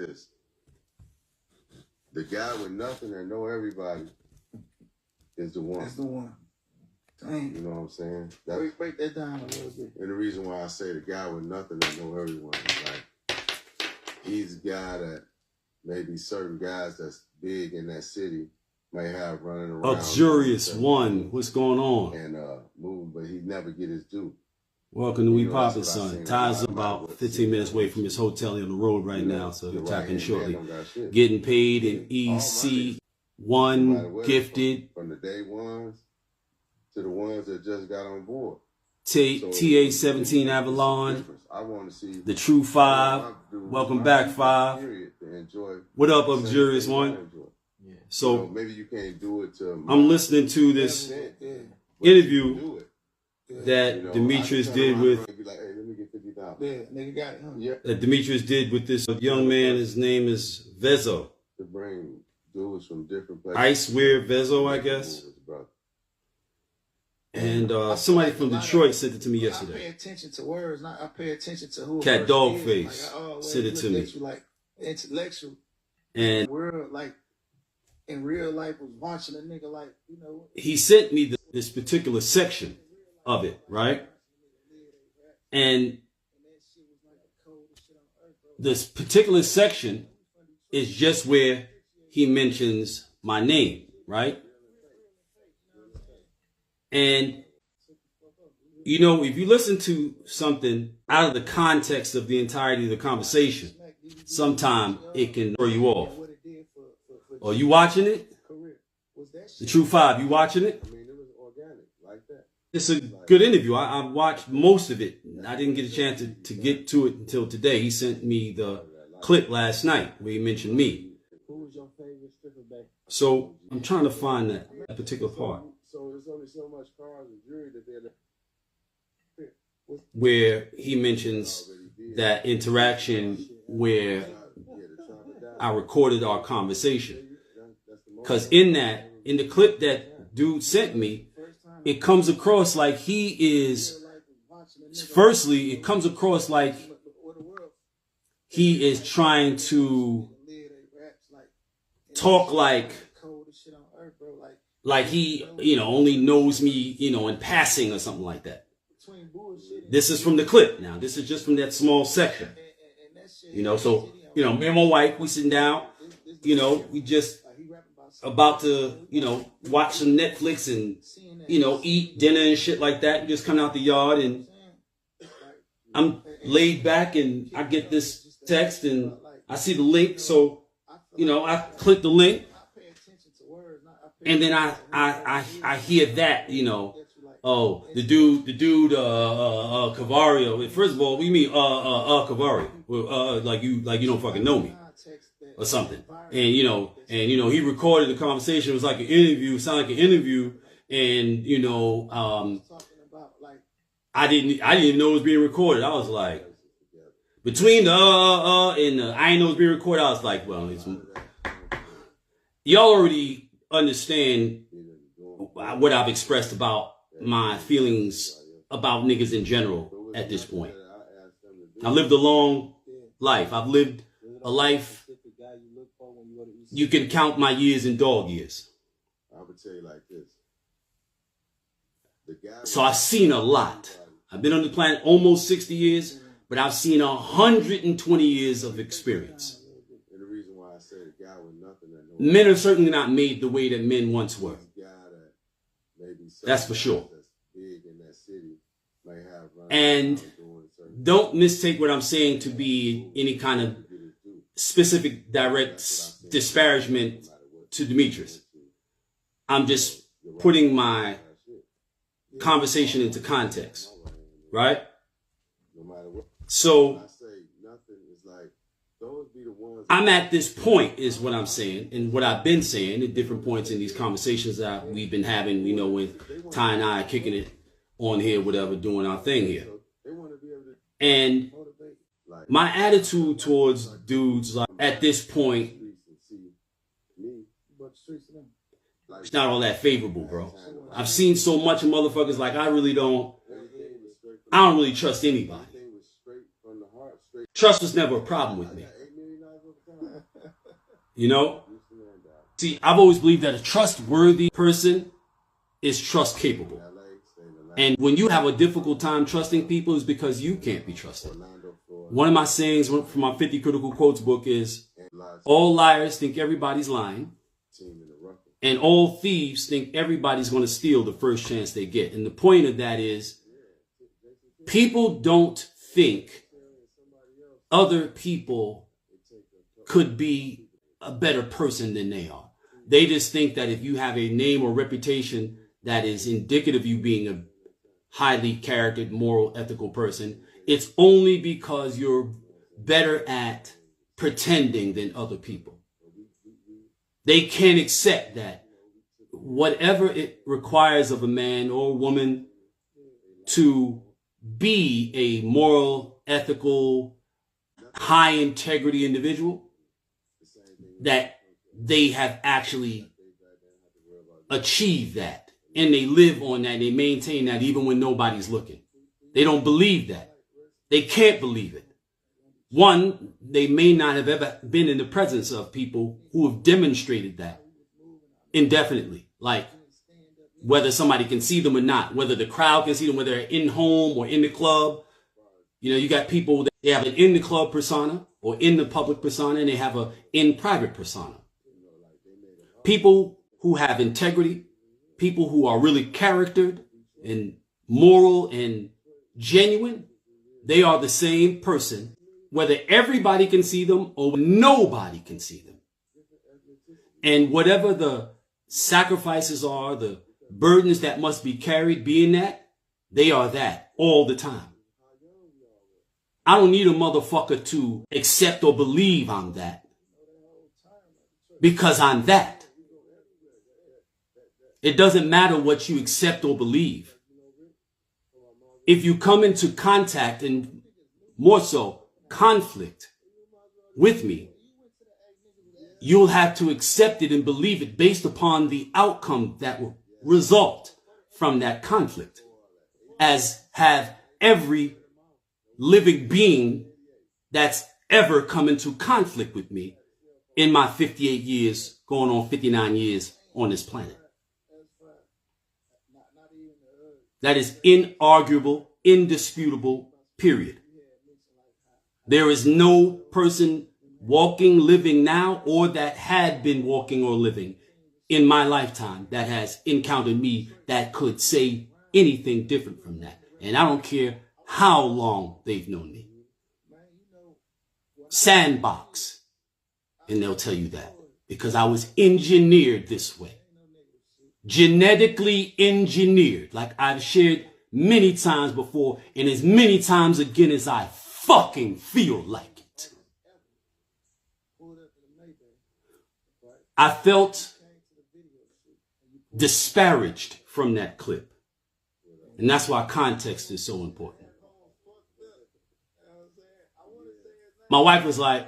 this. The guy with nothing that know everybody is the one. That's the one. Dang. You know what I'm saying? Break that down a little bit. And the reason why I say the guy with nothing that know everyone is like, he's a guy that maybe certain guys that's big in that city may have running around. Luxurious one, what's going on? And moving, but he never get his due. Welcome to We Poppin', son. Ty's about 15 minutes away from his hotel on the road right now, so he'll tap in shortly. Getting paid in EC1, gifted. From the day ones to the ones that just got on board. TA17 Avalon. I want to see the True 5. Welcome back, 5. What up, luxurious one? So maybe you can't do it to. I'm listening to this interview that Demetrius did with that Demetrius did with this young man. His name is Vezo. To bring dudes from different places. Icewear Vezo, I guess. And somebody from Detroit sent it to me yesterday. I pay attention to words, not I pay attention to who. Cat Dogface sent it to me. Like intellectual. And we're like in real life was watching a nigga like, you know. He sent me this particular section of it, right? And this particular section is just where he mentions my name, right? And, you know, if you listen to something out of the context of the entirety of the conversation, sometimes it can throw you off. Are you watching it? The True 5, you watching it? It's a good interview. I watched most of it. I didn't get a chance to get to it until today. He sent me the clip last night where he mentioned me. So I'm trying to find that particular part. So there's only so much cars and jury that where he mentions that interaction where I recorded our conversation. Because in the clip that dude sent me, it comes across like he is, firstly, it comes across like he is trying to talk like he, you know, only knows me, you know, in passing or something like that. This is from the clip now. This is just from that small section. You know, so, you know, me and my wife, we sitting down, you know, we just about to, you know, watch some Netflix and, you know, eat dinner and shit like that. We just come out the yard and I'm laid back and I get this text and I see the link. So, you know, I click the link. And then I hear that, you know, oh, the dude, Cavario. First of all, what do you mean, Cavario? Like you don't fucking know me or something. And you know, he recorded the conversation. It was like an interview, sounded like an interview. And, you know, I didn't even know it was being recorded. I was like, between the and the I didn't know it was being recorded. I was like, well, y'all already understand what I've expressed about my feelings about niggas in general at this point. I lived a long life. I've lived a life. You can count my years in dog years. I would tell you like this. So I've seen a lot. I've been on the planet almost 60 years, but I've seen 120 years of experience. Men are certainly not made the way that men once were. That's for sure. And don't mistake what I'm saying to be any kind of specific direct disparagement to Demetrius. I'm just putting my conversation into context, right? So I'm at this point is what I'm saying, and what I've been saying at different points in these conversations that we've been having, you know, when Ty and I are kicking it on here, whatever, doing our thing here. And my attitude towards dudes like at this point, it's not all that favorable, bro. I've seen so much of motherfuckers like I don't really trust anybody. Trust was never a problem with me. You know? See, I've always believed that a trustworthy person is trust capable. And when you have a difficult time trusting people, is because you can't be trusted. One of my sayings from my 50 Critical Quotes book is, all liars think everybody's lying, and all thieves think everybody's going to steal the first chance they get. And the point of that is, people don't think other people could be a better person than they are. They just think that if you have a name or reputation that is indicative of you being a highly charactered, moral, ethical person, it's only because you're better at pretending than other people. They can't accept that whatever it requires of a man or woman to be a moral, ethical, high integrity individual, that they have actually achieved that. And they live on that. They maintain that even when nobody's looking. They don't believe that. They can't believe it. One, they may not have ever been in the presence of people who have demonstrated that indefinitely. Like whether somebody can see them or not, whether the crowd can see them, whether they're in home or in the club. You know, you got people that they have an in the club persona or in the public persona, and they have a in private persona. People who have integrity, people who are really charactered and moral and genuine, they are the same person, whether everybody can see them or nobody can see them. And whatever the sacrifices are, the burdens that must be carried, being that, they are that all the time. I don't need a motherfucker to accept or believe I'm that, because I'm that. It doesn't matter what you accept or believe. If you come into contact and more so conflict with me, you'll have to accept it and believe it based upon the outcome that will result from that conflict, as have every living being that's ever come into conflict with me in my 58 years, going on 59 years on this planet. That is inarguable, indisputable, period. There is no person walking, living now, or that had been walking or living in my lifetime that has encountered me that could say anything different from that. And I don't care how long they've known me. Sandbox. And they'll tell you that because I was engineered this way. Genetically engineered, like I've shared many times before, and as many times again as I fucking feel like it. I felt disparaged from that clip. And that's why context is so important. My wife was like,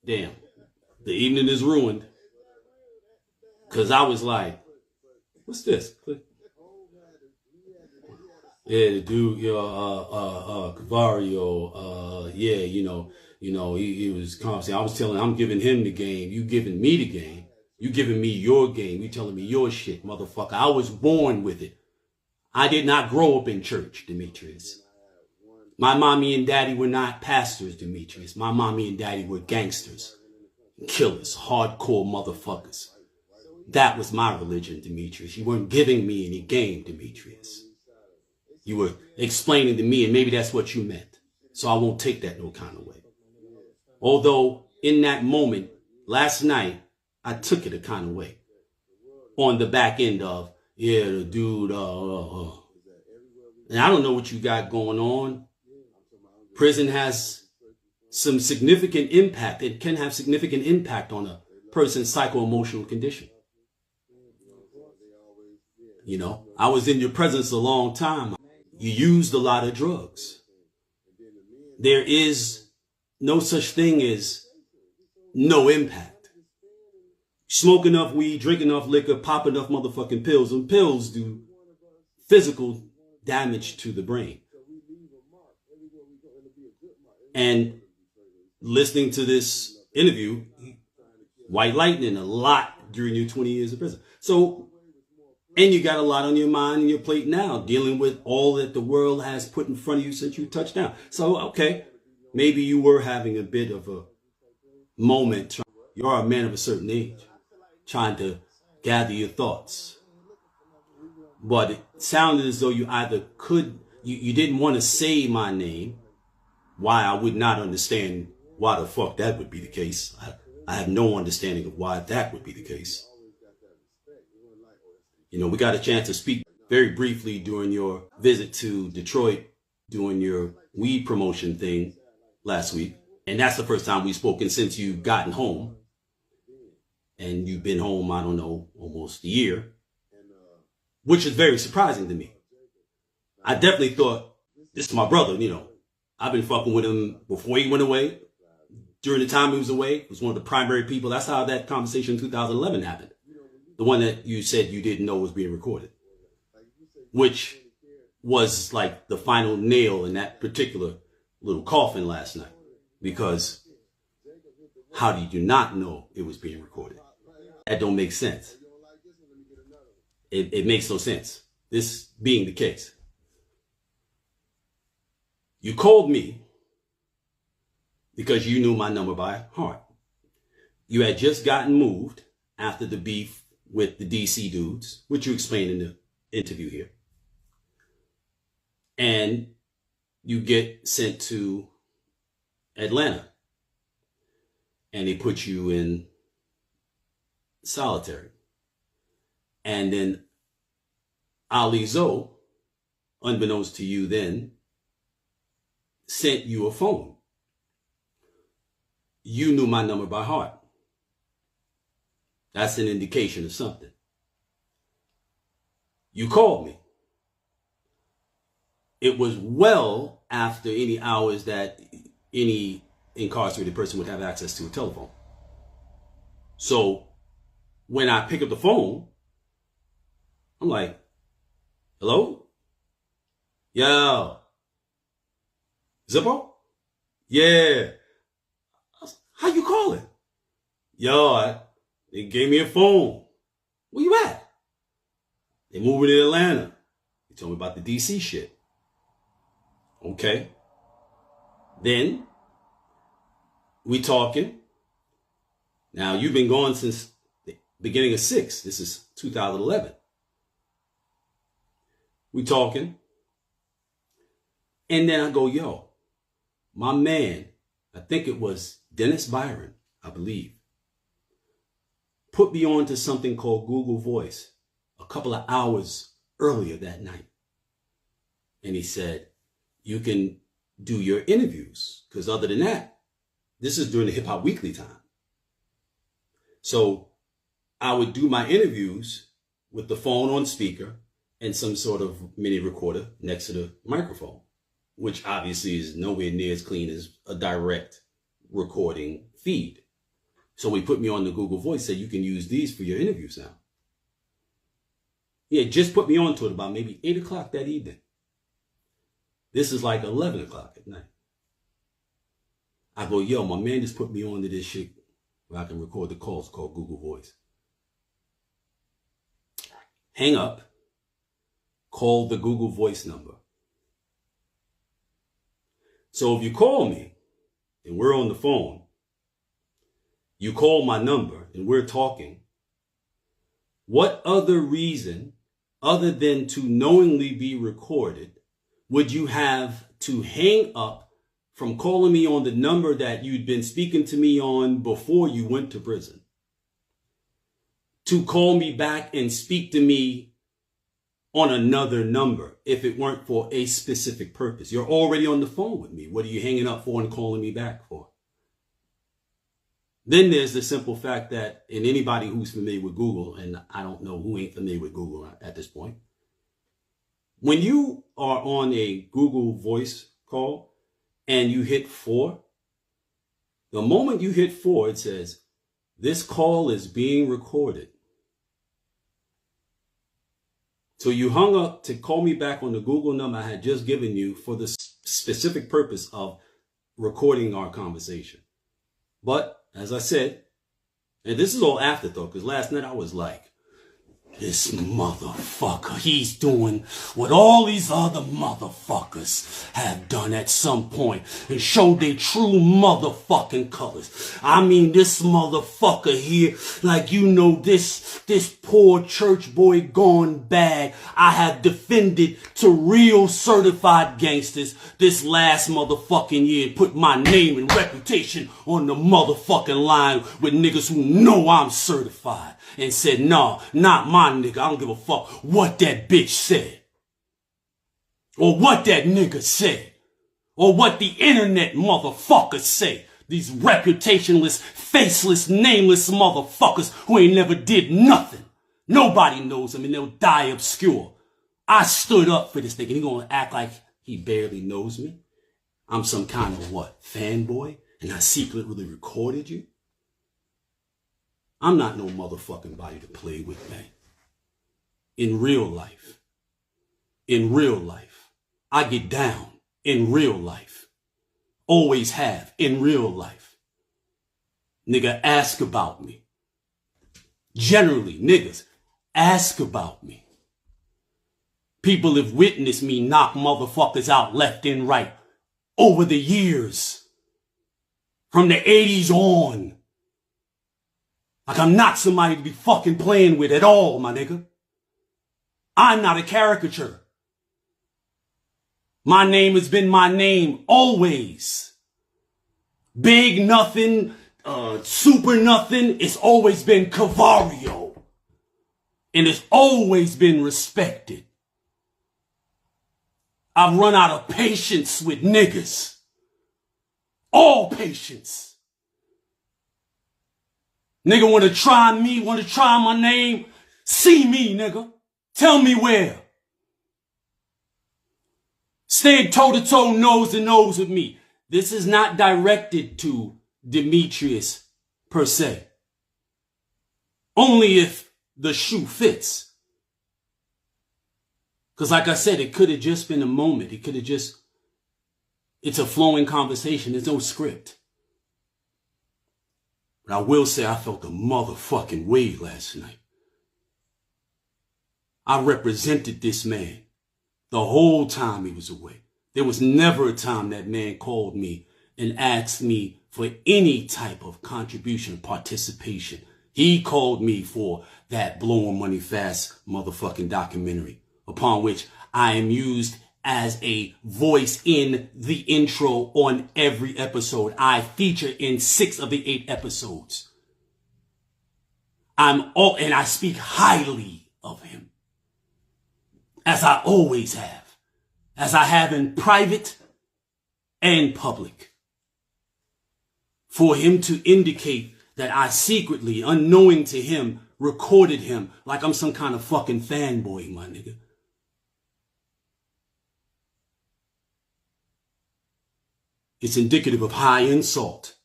damn, the evening is ruined. Because I was like, what's this? Yeah, the dude, Cavario, yeah, he was conversing. I was telling him, I'm giving him the game. You giving me the game. You giving me your game. You telling me your shit, motherfucker. I was born with it. I did not grow up in church, Demetrius. My mommy and daddy were not pastors, Demetrius. My mommy and daddy were gangsters, killers, hardcore motherfuckers. That was my religion, Demetrius. You weren't giving me any game, Demetrius. You were explaining to me, and maybe that's what you meant. So I won't take that no kind of way. Although in that moment, last night, I took it a kind of way. On the back end of, yeah, the dude, and I don't know what you got going on. Prison has some significant impact. It can have significant impact on a person's psycho-emotional condition. You know, I was in your presence a long time. You used a lot of drugs. There is no such thing as no impact. Smoke enough weed, drink enough liquor, pop enough motherfucking pills, and pills do physical damage to the brain. And listening to this interview, white lightning a lot during your 20 years of prison. So, and you got a lot on your mind and your plate now, dealing with all that the world has put in front of you since you touched down. So, okay, maybe you were having a bit of a moment. You're a man of a certain age, trying to gather your thoughts. But it sounded as though you either you didn't want to say my name, why I would not understand why the fuck that would be the case. I have no understanding of why that would be the case. You know, we got a chance to speak very briefly during your visit to Detroit, doing your weed promotion thing last week. And that's the first time we've spoken since you've gotten home. And you've been home, I don't know, almost a year, which is very surprising to me. I definitely thought, this is my brother, you know. I've been fucking with him before he went away. During the time he was away, he was one of the primary people. That's how that conversation in 2011 happened. The one that you said you didn't know was being recorded, which was like the final nail in that particular little coffin last night. Because how did you not know it was being recorded? That don't make sense. It makes no sense. This being the case. You called me because you knew my number by heart. You had just gotten moved after the beef with the DC dudes, which you explained in the interview here. And you get sent to Atlanta. And they put you in solitary. And then Ali Zoe, unbeknownst to you then, sent you a phone. You knew my number by heart. That's an indication of something. You called me. It was well after any hours that any incarcerated person would have access to a telephone. So when I pick up the phone, I'm like, hello? Yo. Zippo? Yeah. How you calling? Yo, they gave me a phone. Where you at? They moving to Atlanta. They told me about the DC shit. Okay. Then we talking. Now you've been gone since the beginning of 6. This is 2011. We talking. And then I go, yo, my man, I think it was Dennis Byron, I believe, put me on to something called Google Voice a couple of hours earlier that night. And he said, you can do your interviews. Because other than that, this is during the Hip Hop Weekly time. So I would do my interviews with the phone on speaker and some sort of mini recorder next to the microphone, which obviously is nowhere near as clean as a direct recording feed. So he put me on the Google Voice, said you can use these for your interviews now. He had just put me on to it about maybe 8 o'clock that evening. This is like 11 o'clock at night. I go, yo, my man just put me on to this shit where I can record the calls called Google Voice. Hang up, call the Google Voice number. So if you call me and we're on the phone, you call my number and we're talking, what other reason other than to knowingly be recorded would you have to hang up from calling me on the number that you'd been speaking to me on before you went to prison, to call me back and speak to me on another number if it weren't for a specific purpose? You're already on the phone with me. What are you hanging up for and calling me back for? Then there's the simple fact that, and anybody who's familiar with Google, and I don't know who ain't familiar with Google at this point, when you are on a Google Voice call and you hit 4, the moment you hit 4, it says, this call is being recorded. So you hung up to call me back on the Google number I had just given you for the specific purpose of recording our conversation. But as I said, and this is all afterthought, because last night I was like, this motherfucker, he's doing what all these other motherfuckers have done at some point and showed their true motherfucking colors. I mean, this motherfucker here, like, you know, this poor church boy gone bad, I have defended to real certified gangsters this last motherfucking year, put my name and reputation on the motherfucking line with niggas who know I'm certified. And said, nah, not my nigga. I don't give a fuck what that bitch said. Or what that nigga said. Or what the internet motherfuckers say. These reputationless, faceless, nameless motherfuckers who ain't never did nothing. Nobody knows them and they'll die obscure. I stood up for this nigga and he gonna act like he barely knows me. I'm some kind of what? Fanboy? And I secretly recorded you? I'm not no motherfucking body to play with, man. In real life, I get down in real life. Always have in real life. Nigga, ask about me. Generally, niggas, ask about me. People have witnessed me knock motherfuckers out left and right over the years. From the 80s on. Like I'm not somebody to be fucking playing with at all, my nigga. I'm not a caricature. My name has been my name always. Big nothing, super nothing. It's always been Cavario. And it's always been respected. I've run out of patience with niggas. All patience. Nigga wanna try me, wanna try my name? See me, nigga. Tell me where. Stand toe-to-toe, nose-to-nose with me. This is not directed to Demetrius per se. Only if the shoe fits. Because like I said, it could have just been a moment. It could have just... It's a flowing conversation. There's no script. But I will say I felt a motherfucking way last night. I represented this man the whole time he was away. There was never a time that man called me and asked me for any type of contribution, participation. He called me for that Blowing Money Fast motherfucking documentary, upon which I am used as a voice in the intro on every episode. I feature in 6 of the 8 episodes. And I speak highly of him. As I always have. As I have in private and public. For him to indicate that I secretly, unknowing to him, recorded him like I'm some kind of fucking fanboy, my nigga. It's indicative of high insult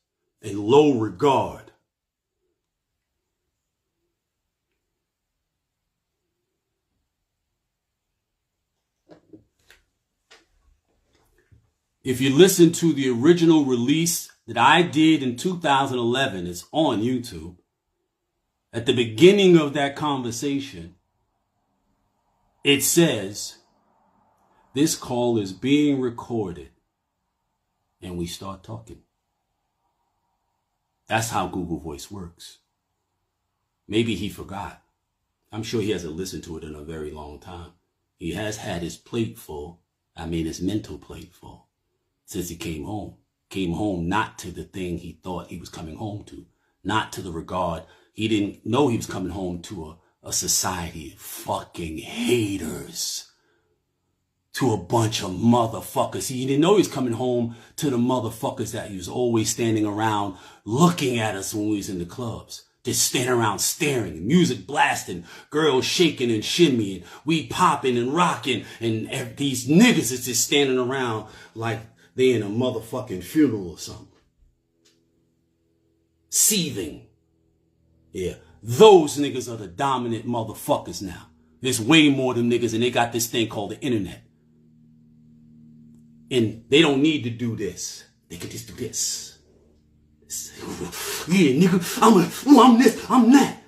and low regard. If you listen to the original release that I did in 2011, it's on YouTube. At the beginning of that conversation, it says, this call is being recorded. And we start talking. That's how Google Voice works. Maybe he forgot. I'm sure he hasn't listened to it in a very long time. He has had his plate full. I mean, his mental plate full. Since he came home. Came home not to the thing he thought he was coming home to. Not to the regard. He didn't know he was coming home to a society of fucking haters. To a bunch of motherfuckers. He didn't know he was coming home to the motherfuckers that he was always standing around looking at us when we was in the clubs. Just standing around staring, music blasting, girls shaking and shimmying, we popping and rocking, and these niggas is just standing around like they in a motherfucking funeral or something. Seething. Yeah, those niggas are the dominant motherfuckers now. There's way more of them niggas, and they got this thing called the internet. And they don't need to do this. They can just do this. Yeah, nigga, I'm this, I'm that.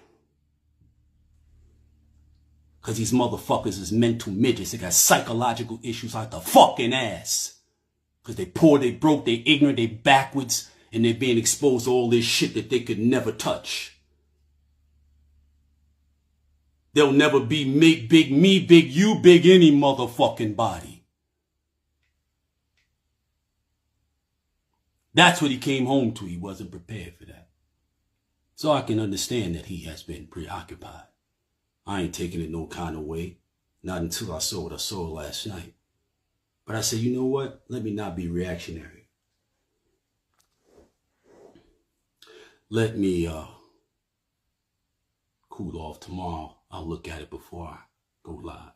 Because these motherfuckers is mental midgets. They got psychological issues like the fucking ass. Because they poor, they broke, they ignorant, they backwards, and they're being exposed to all this shit that they could never touch. They'll never be big me, big you, big any motherfucking body. That's what he came home to. He wasn't prepared for that. So I can understand that he has been preoccupied. I ain't taking it no kind of way. Not until I saw what I saw last night. But I said, you know what? Let me not be reactionary. Let me cool off tomorrow. I'll look at it before I go live.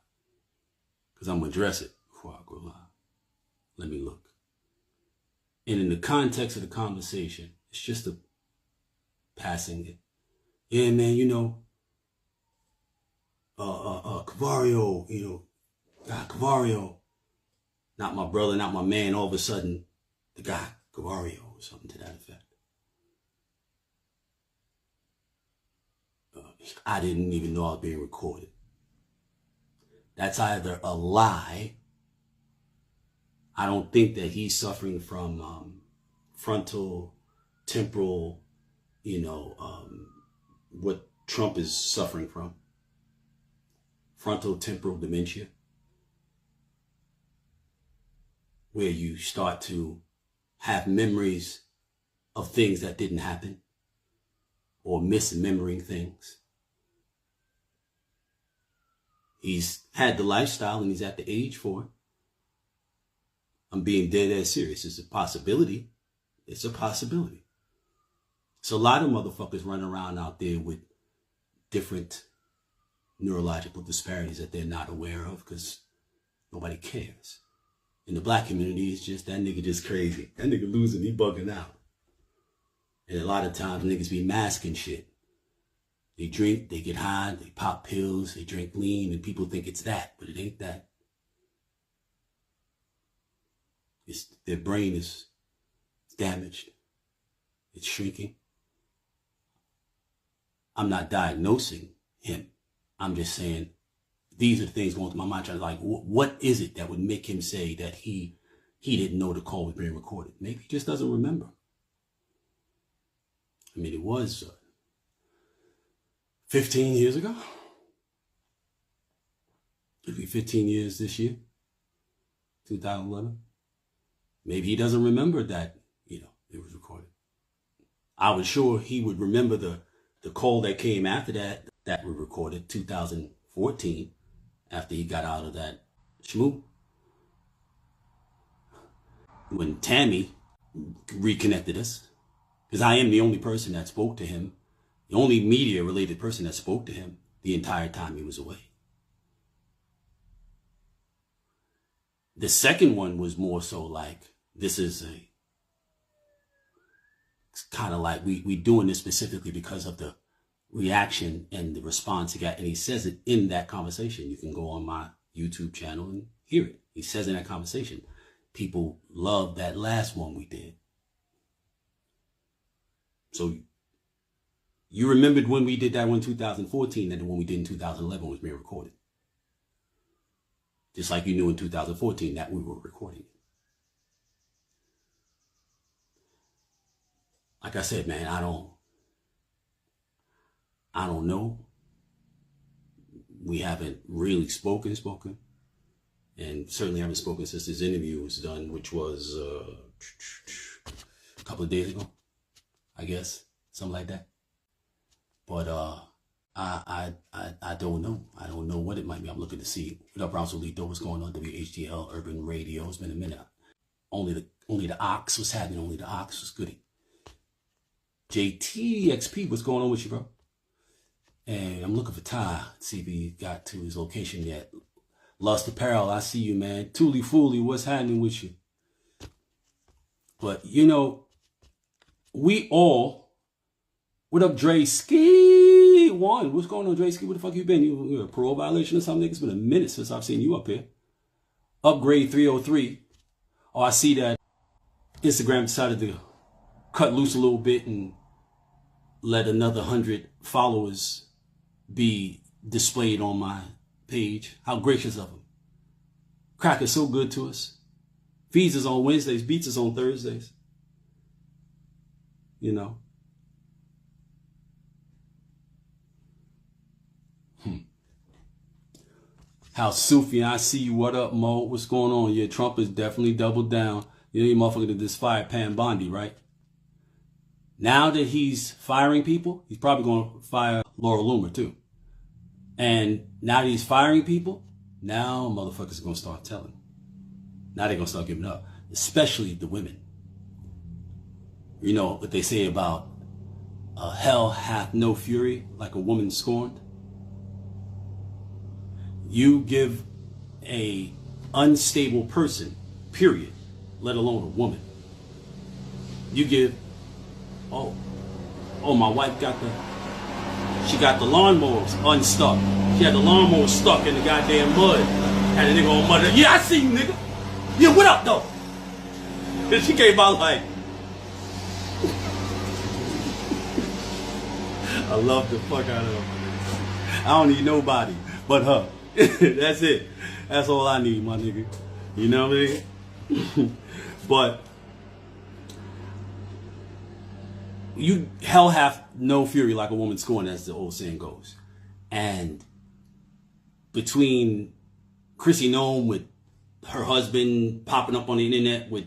Because I'm going to address it before I go live. Let me look. And in the context of the conversation, it's just a passing it. Yeah, man, you know, Cavario, you know, God, Cavario, not my brother, not my man, all of a sudden, the guy, Cavario, or something to that effect. I didn't even know I was being recorded. That's either a lie. I don't think that he's suffering from frontal, temporal, you know, what Trump is suffering from. Frontal temporal dementia. Where you start to have memories of things that didn't happen. Or misremembering things. He's had the lifestyle and he's at the age for it. I'm being dead ass serious. It's a possibility. It's a possibility. So a lot of motherfuckers running around out there with different neurological disparities that they're not aware of because nobody cares. In the black community, it's just that nigga just crazy. That nigga losing, he bugging out. And a lot of times niggas be masking shit. They drink, they get high, they pop pills, they drink lean, and people think it's that, but it ain't that. Their brain is damaged. It's shrinking. I'm not diagnosing him. I'm just saying these are the things going through my mind. Trying to like, what is it that would make him say that he didn't know the call was being recorded? Maybe he just doesn't remember. I mean, it was 15 years ago. It'll be 15 years this year, 2011. Maybe he doesn't remember that, you know, it was recorded. I was sure he would remember the call that came after that was recorded, 2014, after he got out of that schmoo. When Tammy reconnected us, because I am the only person that spoke to him, the only media-related person that spoke to him the entire time he was away. The second one was more so like, this is it's kind of like we doing this specifically because of the reaction and the response he got. And he says it in that conversation. You can go on my YouTube channel and hear it. He says in that conversation, people love that last one we did. So you remembered when we did that one in 2014 and the one we did in 2011 was being recorded. Just like you knew in 2014 that we were recording it. Like I said, man, I don't know. We haven't really spoken. And certainly haven't spoken since this interview was done, which was a couple of days ago, I guess. Something like that. But I don't know. I don't know what it might be. I'm looking to see. What up, Ronsolito? What's going on? WHTL Urban Radio. It's been a minute. Only the Ox was happening. Only the Ox was goody. JTXP, what's going on with you, bro? And I'm looking for Ty. See if he got to his location yet. Lust Apparel, I see you, man. Tooly Fooly, what's happening with you? But, you know, we all... What up, Dre Ski? One, what's going on, Dre Ski? Where the fuck you been? You a parole violation or something? It's been a minute since I've seen you up here. Upgrade 303. Oh, I see that Instagram decided to cut loose a little bit and let another 100 followers be displayed on my page. How gracious of him. Crack is so good to us. Feeds us on Wednesdays, beats us on Thursdays. You know. How Sufi, I see you. What up, Mo? What's going on? Yeah, Trump has definitely doubled down. You know, you motherfucker that just fired Pam Bondi, right? Now that he's firing people, he's probably going to fire Laura Loomer too. And now that he's firing people, now motherfuckers are going to start telling. Now they're going to start giving up, especially the women. You know what they say about hell hath no fury like a woman scorned. You give a unstable person, period, let alone a woman. You give, oh, my wife she got the lawnmowers unstuck. She had the lawnmower stuck in the goddamn mud. Had a nigga on mud. Yeah, I see you, nigga. Yeah, what up, though? And she came out like, I love the fuck out of her. I don't need nobody but her. That's it. That's all I need, my nigga. You know what I mean? But hell hath no fury like a woman scorned, as the old saying goes. And between Chrissy Nome with her husband popping up on the internet with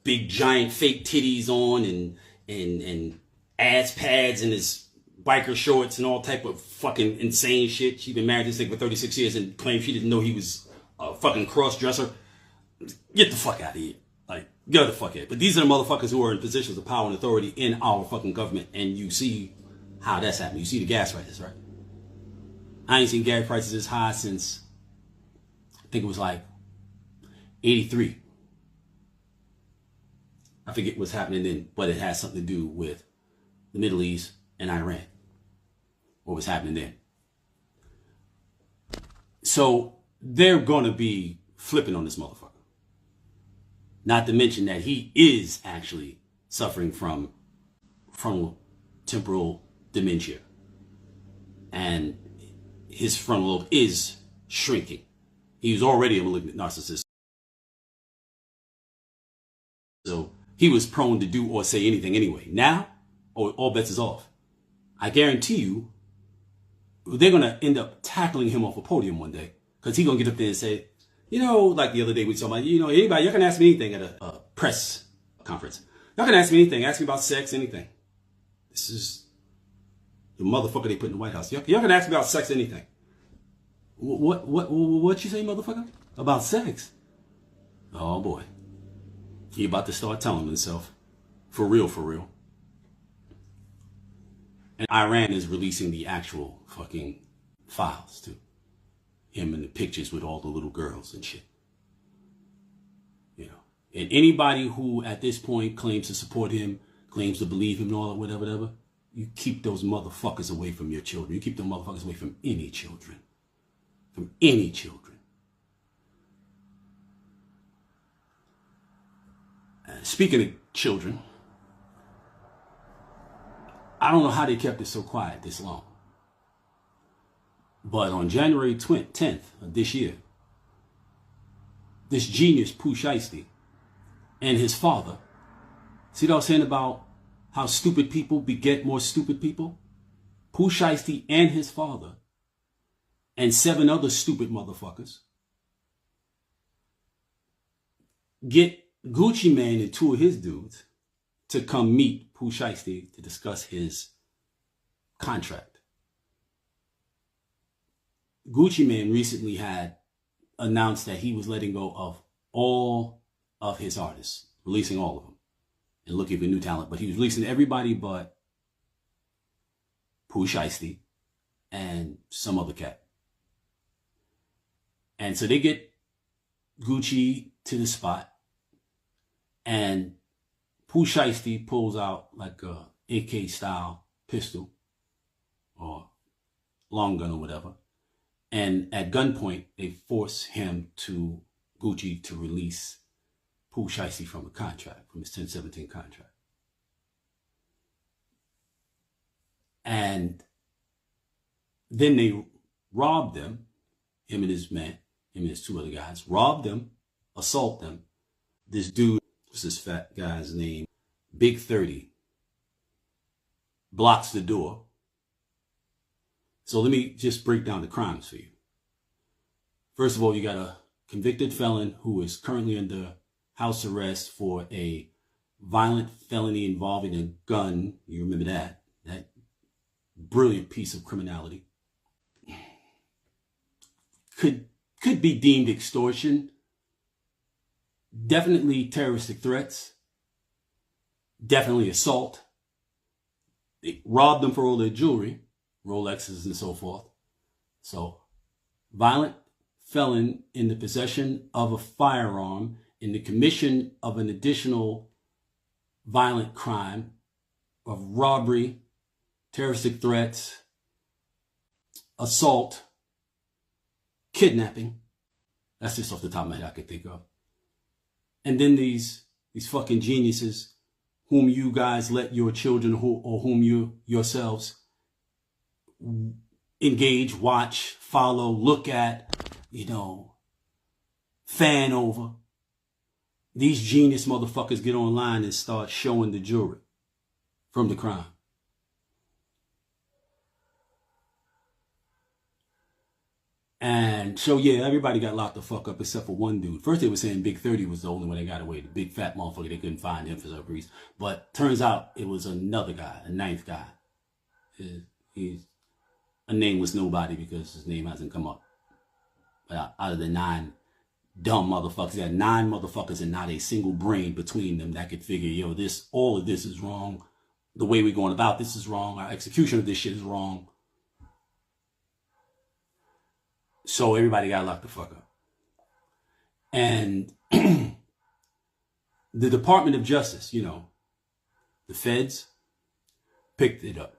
big giant fake titties on and ass pads and his biker shorts and all type of fucking insane shit. She's been married to this nigga for 36 years and claimed she didn't know he was a fucking cross-dresser. Get the fuck out of here. Like, get the fuck out. But these are the motherfuckers who are in positions of power and authority in our fucking government. And you see how that's happening. You see the gas prices, right? I ain't seen gas prices this high since, I think it was like 83. I forget what's happening then, but it has something to do with the Middle East and Iran. What was happening then. So they're going to be flipping on this motherfucker. Not to mention that he is actually suffering from frontal temporal dementia. And his frontal lobe is shrinking. He was already a malignant narcissist. So he was prone to do or say anything anyway. Now, all bets is off. I guarantee you, they're going to end up tackling him off a podium one day. Because he's going to get up there and say, you know, like the other day we saw somebody, you know, anybody, you can ask me anything at a press conference. Y'all can ask me anything. Ask me about sex, anything. This is the motherfucker they put in the White House. Y'all can ask me about sex, anything. What you say, motherfucker? About sex? Oh, boy. He about to start telling himself. For real, for real. And Iran is releasing the actual fucking files, too. Him in the pictures with all the little girls and shit. You know. And anybody who at this point claims to support him, claims to believe him and all that, whatever, you keep those motherfuckers away from your children. You keep them motherfuckers away from any children. From any children. Speaking of children, I don't know how they kept it so quiet this long. But on January 10th of this year, this genius Pooh Shiesty and his father, see what I was saying about how stupid people beget more stupid people? Pooh Shiesty and his father and 7 other stupid motherfuckers get Gucci Mane and 2 of his dudes to come meet Pooh Shiesty to discuss his contract. Gucci Mane recently had announced that he was letting go of all of his artists, releasing all of them and looking for new talent. But he was releasing everybody but Pooh Shiesty and some other cat. And so they get Gucci to the spot, and Pooh Shiesty pulls out like a AK style pistol or long gun or whatever. And at gunpoint, they force him to Gucci to release Pooh Shiesty from a contract, from his 1017 contract. And then they robbed them, him and his man, him and his two other guys, robbed them, assault them. This dude, what's this fat guy's name? Big 30, blocks the door. So let me just break down the crimes for you. First of all, you got a convicted felon who is currently under house arrest for a violent felony involving a gun. You remember that? That brilliant piece of criminality. Could be deemed extortion. Definitely terroristic threats. Definitely assault. They robbed them for all their jewelry, Rolexes and so forth. So, violent felon in the possession of a firearm in the commission of an additional violent crime of robbery, terroristic threats, assault, kidnapping. That's just off the top of my head I could think of. And then these fucking geniuses whom you guys let your children or whom you yourselves engage, watch, follow, look at, fan over. These genius motherfuckers get online and start showing the jewelry from the crime. And so, yeah, everybody got locked the fuck up except for one dude. First, they were saying Big 30 was the only one that got away. The big fat motherfucker, they couldn't find him for some reason. But turns out it was another guy, a ninth guy. He's a nameless nobody because his name hasn't come up. But out of the 9 dumb motherfuckers, there are 9 motherfuckers and not a single brain between them that could figure, all of this is wrong. The way we're going about this is wrong. Our execution of this shit is wrong. So everybody got locked the fuck up. And the Department of Justice, the feds picked it up.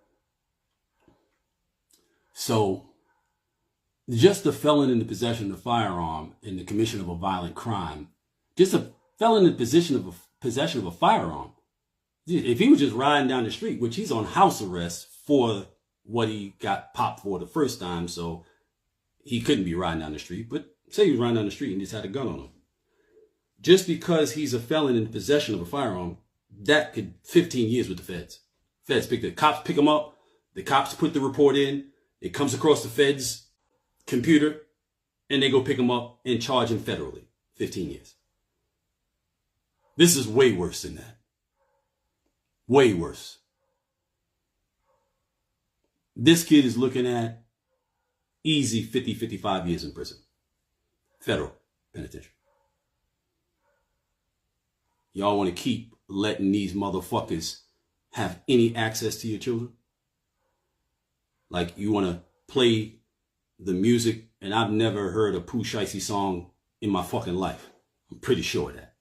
So just a felon in the possession of a firearm in the commission of a violent crime, just a felon in the possession of a firearm, if he was just riding down the street, which he's on house arrest for what he got popped for the first time, so he couldn't be riding down the street, but say he was riding down the street and just had a gun on him. Just because he's a felon in possession of a firearm, that could 15 years with the feds. Cops pick him up, the cops put the report in, it comes across the feds' computer, and they go pick him up and charge him federally. 15 years. This is way worse than that. Way worse. This kid is looking at easy 50, 55 years in prison. Federal penitentiary. Y'all want to keep letting these motherfuckers have any access to your children? Like you want to play the music, and I've never heard a Pooh Shiesty song in my fucking life. I'm pretty sure of that.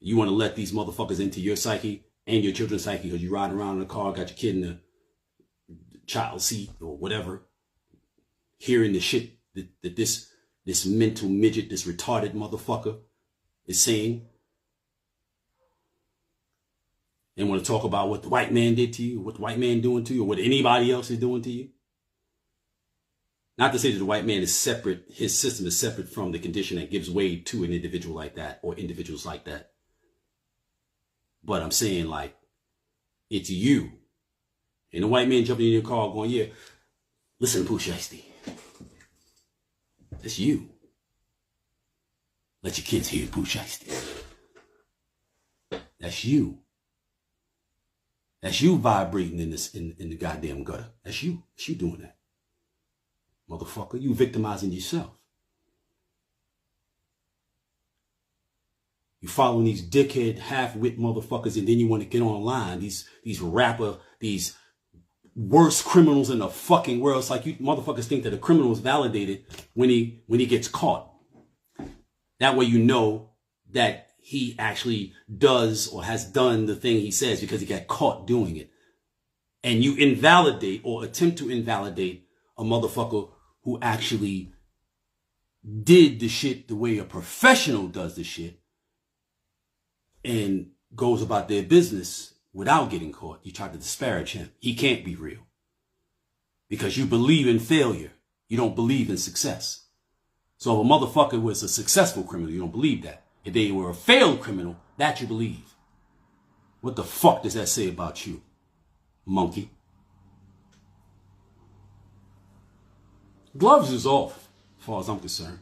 You want to let these motherfuckers into your psyche and your children's psyche because you ride around in a car, got your kid in the child seat or whatever, hearing the shit that this mental midget, this retarded motherfucker is saying, and want to talk about what the white man did to you, what the white man doing to you, or what anybody else is doing to you. Not to say that the white man is separate, his system is separate from the condition that gives way to an individual like that or individuals like that. But I'm saying, like, it's you. And the white man jumping in your car going, yeah, listen to Pooh Shiesty. That's you. Let your kids hear Pooh Shiesty. That's you. That's you vibrating in the goddamn gutter. That's you. That's you doing that. Motherfucker, you victimizing yourself. You following these dickhead, half-wit motherfuckers, and then you want to get online. These worst criminals in the fucking world. It's like you motherfuckers think that a criminal is validated when he gets caught. That way you know that he actually does or has done the thing he says because he got caught doing it. And you invalidate or attempt to invalidate a motherfucker who actually did the shit the way a professional does the shit and goes about their business without getting caught. You try to disparage him. He can't be real. because you believe in failure. You don't believe in success. So if a motherfucker was a successful criminal, you don't believe that. If they were a failed criminal, that you believe. What the fuck does that say about you, monkey? Gloves is off, as far as I'm concerned.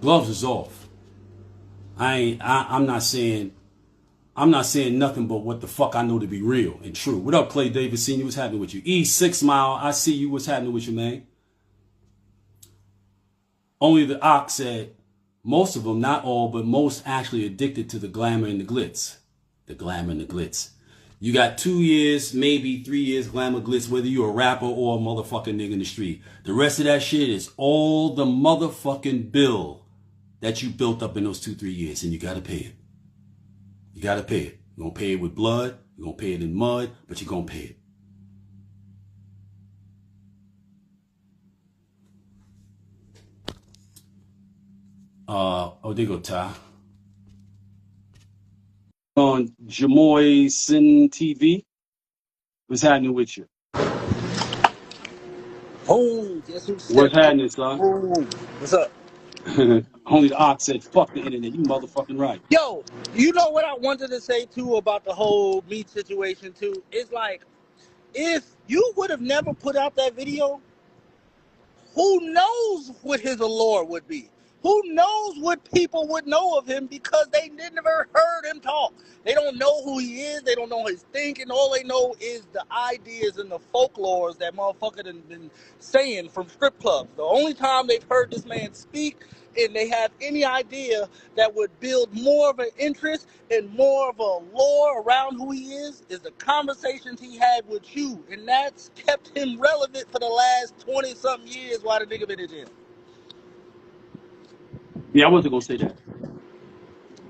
Gloves is off. I'm not saying nothing but what the fuck I know to be real and true. What up, Clay Davis Sr.? What's happening with you? E6 Mile, I see you. What's happening with you, man? Only the Ox said, most of them, not all, but most actually addicted to the glamour and the glitz. The glamour and the glitz. You got 2 years, maybe 3 years glamour glitz, whether you're a rapper or a motherfucking nigga in the street. The rest of that shit is all the motherfucking bill that you built up in those 2-3 years, and you gotta pay it. You gotta pay it. You're gonna pay it with blood, you're gonna pay it in mud, but you're gonna pay it. Oh, there you go, Ty. On Jamoy Sin TV. What's happening with you? Oh, guess who said What's happening, son? oh, what's up? Only the Ox said, fuck the internet. You motherfucking right. Yo, you know what I wanted to say too about the whole Meech situation too? It's like, if you would have never put out that video, who knows what his allure would be? Who knows what people would know of him because they never heard him talk. They don't know who he is. They don't know his thinking. All they know is the ideas and the folklores that motherfucker done been saying from strip clubs. The only time they've heard this man speak and they have any idea that would build more of an interest and more of a lore around who he is the conversations he had with you. And that's kept him relevant for the last 20-something years while the nigga been in jail. Yeah, I wasn't going to say that.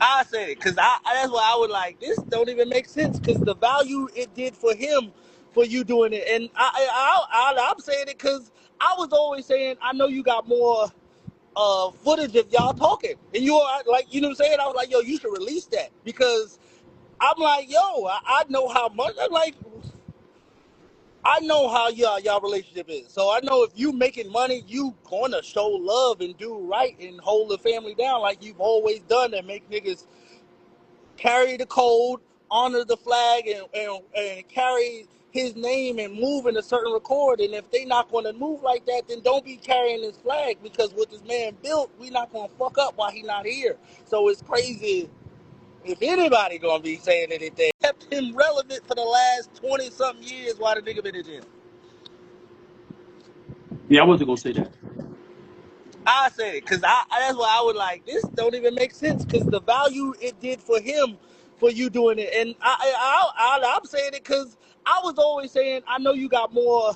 I said it because that's why I would like, this don't even make sense because the value it did for him for you doing it. And I'm saying it because I was always saying, I know you got more footage of y'all talking. And you are like, you know what I'm saying? I was like, yo, you should release that because I'm like, yo, I know how much, I'm like, I know how y'all relationship is. So I know if you making money, you gonna show love and do right and hold the family down like you've always done and make niggas carry the code, honor the flag, and carry his name and move in a certain record. And if they not gonna move like that, then don't be carrying his flag because what this man built, we not gonna fuck up while he not here. So it's crazy. If anybody gonna be saying anything, kept him relevant for the last 20-something years while the nigga been in jail. Yeah, I wasn't going to say that. I said it because that's why I would like, this don't even make sense because the value it did for him for you doing it. And I'm saying it because I was always saying, I know you got more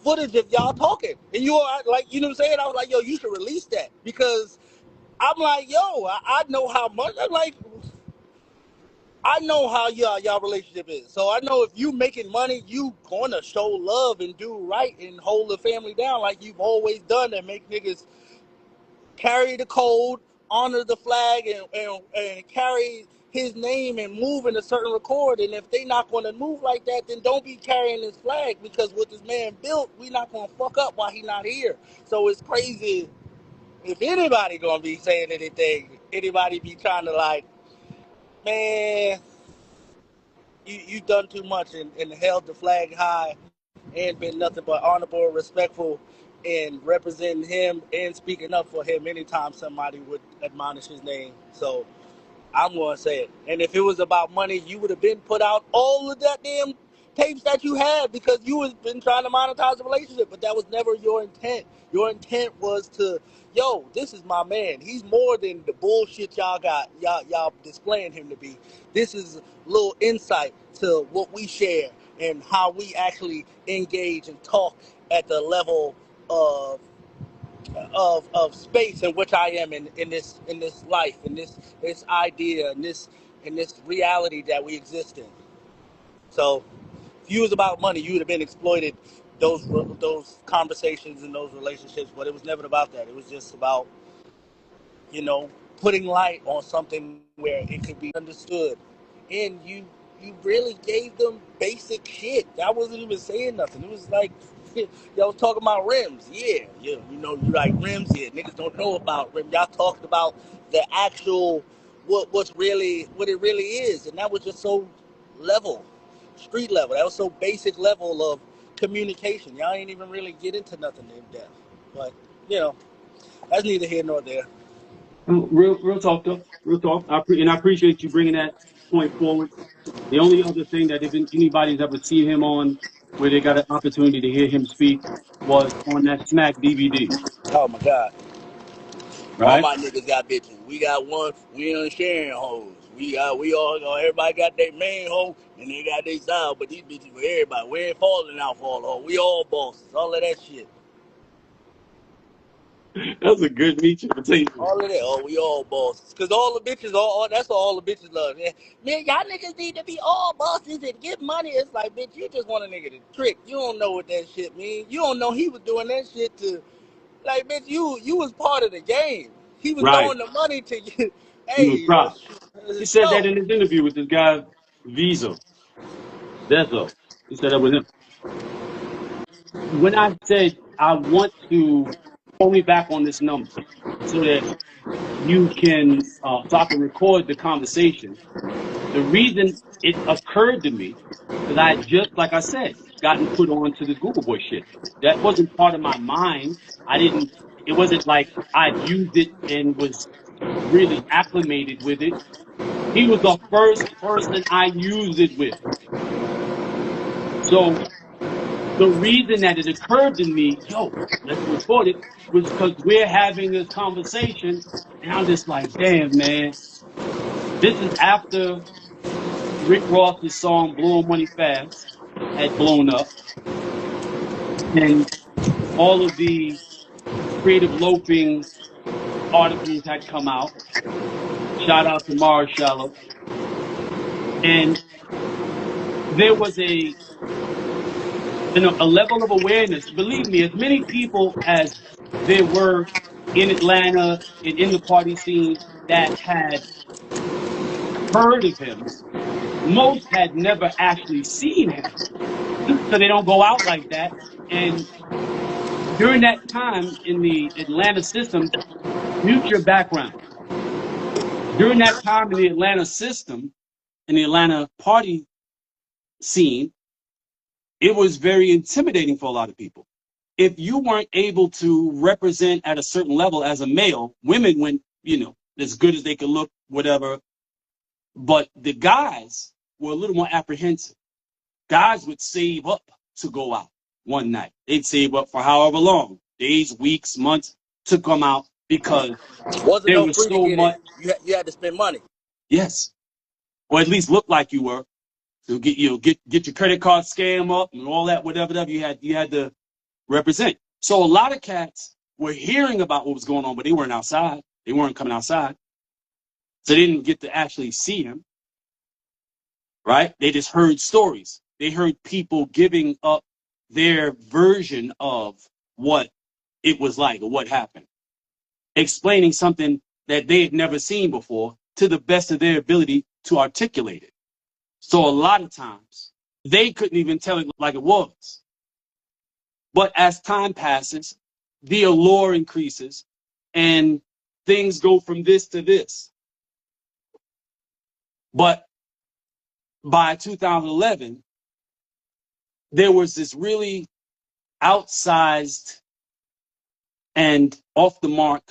footage of y'all talking. And you are like, you know what I'm saying? I was like, yo, you should release that because I'm like, yo, I know how much, I'm like, I know how y'all relationship is. So I know if you making money, you gonna show love and do right and hold the family down like you've always done and make niggas carry the code, honor the flag, and carry his name and move in a certain record. And if they not gonna move like that, then don't be carrying his flag because what this man built, we not gonna fuck up while he not here. So it's crazy. If anybody gonna be saying anything, anybody be trying to like, man, you done too much and held the flag high and been nothing but honorable and respectful and representing him and speaking up for him anytime somebody would admonish his name. So I'm going to say it. And if it was about money, you would have been put out all of that damn tapes that you had because you was been trying to monetize the relationship, but that was never your intent. Your intent was to, yo, this is my man. He's more than the bullshit y'all got, y'all displaying him to be. This is a little insight to what we share and how we actually engage and talk at the level of space in which I am in this life, in this idea, in this reality that we exist in. So if you was about money, you would have been exploited those conversations and those relationships, but it was never about that. It was just about, putting light on something where it could be understood. And you you really gave them basic shit. I wasn't even saying nothing. It was like y'all was talking about rims. Yeah, you know, you like rims. Yeah, niggas don't know about rims. Y'all talked about the actual what it really is, and that was just so level, street level. That was so basic level of communication. Y'all ain't even really get into nothing in depth. But you know, that's neither here nor there. Real talk though. Real talk. And I appreciate you bringing that point forward. The only other thing that if anybody's ever seen him on where they got an opportunity to hear him speak was on that Smack DVD, Oh my God. All right? my niggas got bitches. We got one. We ain't sharing hoes. We all everybody got their main hoe and they got their style, but these bitches for everybody. We ain't falling out for all the hoes. We all bosses. All of that shit. That's a good Meech invitation. All of that. Oh, we all bosses. Cause all the bitches, that's all the bitches love. Man, y'all niggas need to be all bosses and get money. It's like, bitch, you just want a nigga to trick. You don't know what that shit mean. You don't know he was doing that shit to. Like, bitch, you was part of the game. He was Right. throwing the money to you. He was Hey, proud. it's He a said that show. in his interview with this guy, Vizo. Dezo. He said that was him. When I said I want to pull me back on this number so that you can, so I can record the conversation. The reason it occurred to me, because I had just, like I said, gotten put on to this Google Boy shit. That wasn't part of my mind. It wasn't like I'd used it and was really acclimated with it. He was the first person I used it with. So the reason that it occurred to me, yo, let's record it, was because we're having this conversation, and I'm just like, damn, man, this is after Rick Ross's song "Blowing Money Fast" had blown up, and all of the creative loafing articles had come out. Shout out to Marshall, and there was a level of awareness. Believe me, as many people as there were in Atlanta and in the party scene that had heard of him, most had never actually seen him. So they don't go out like that. And during that time in the Atlanta system, mute your background. During that time in the Atlanta system, in the Atlanta party scene, it was very intimidating for a lot of people. If you weren't able to represent at a certain level as a male, women went, as good as they could look, whatever. But the guys were a little more apprehensive. Guys would save up to go out one night. They'd save up for however long, days, weeks, months, to come out because Wasn't there no was free to so get in. much. You had to spend money. Yes, or at least look like you were. To get your credit card scam up and all that, whatever you had to represent. So a lot of cats were hearing about what was going on, but they weren't outside. They weren't coming outside. So they didn't get to actually see him, right? They just heard stories. They heard people giving up their version of what it was like or what happened, explaining something that they had never seen before to the best of their ability to articulate it. So a lot of times they couldn't even tell it like it was. But as time passes, the allure increases and things go from this to this. But by 2011, there was this really outsized and off the mark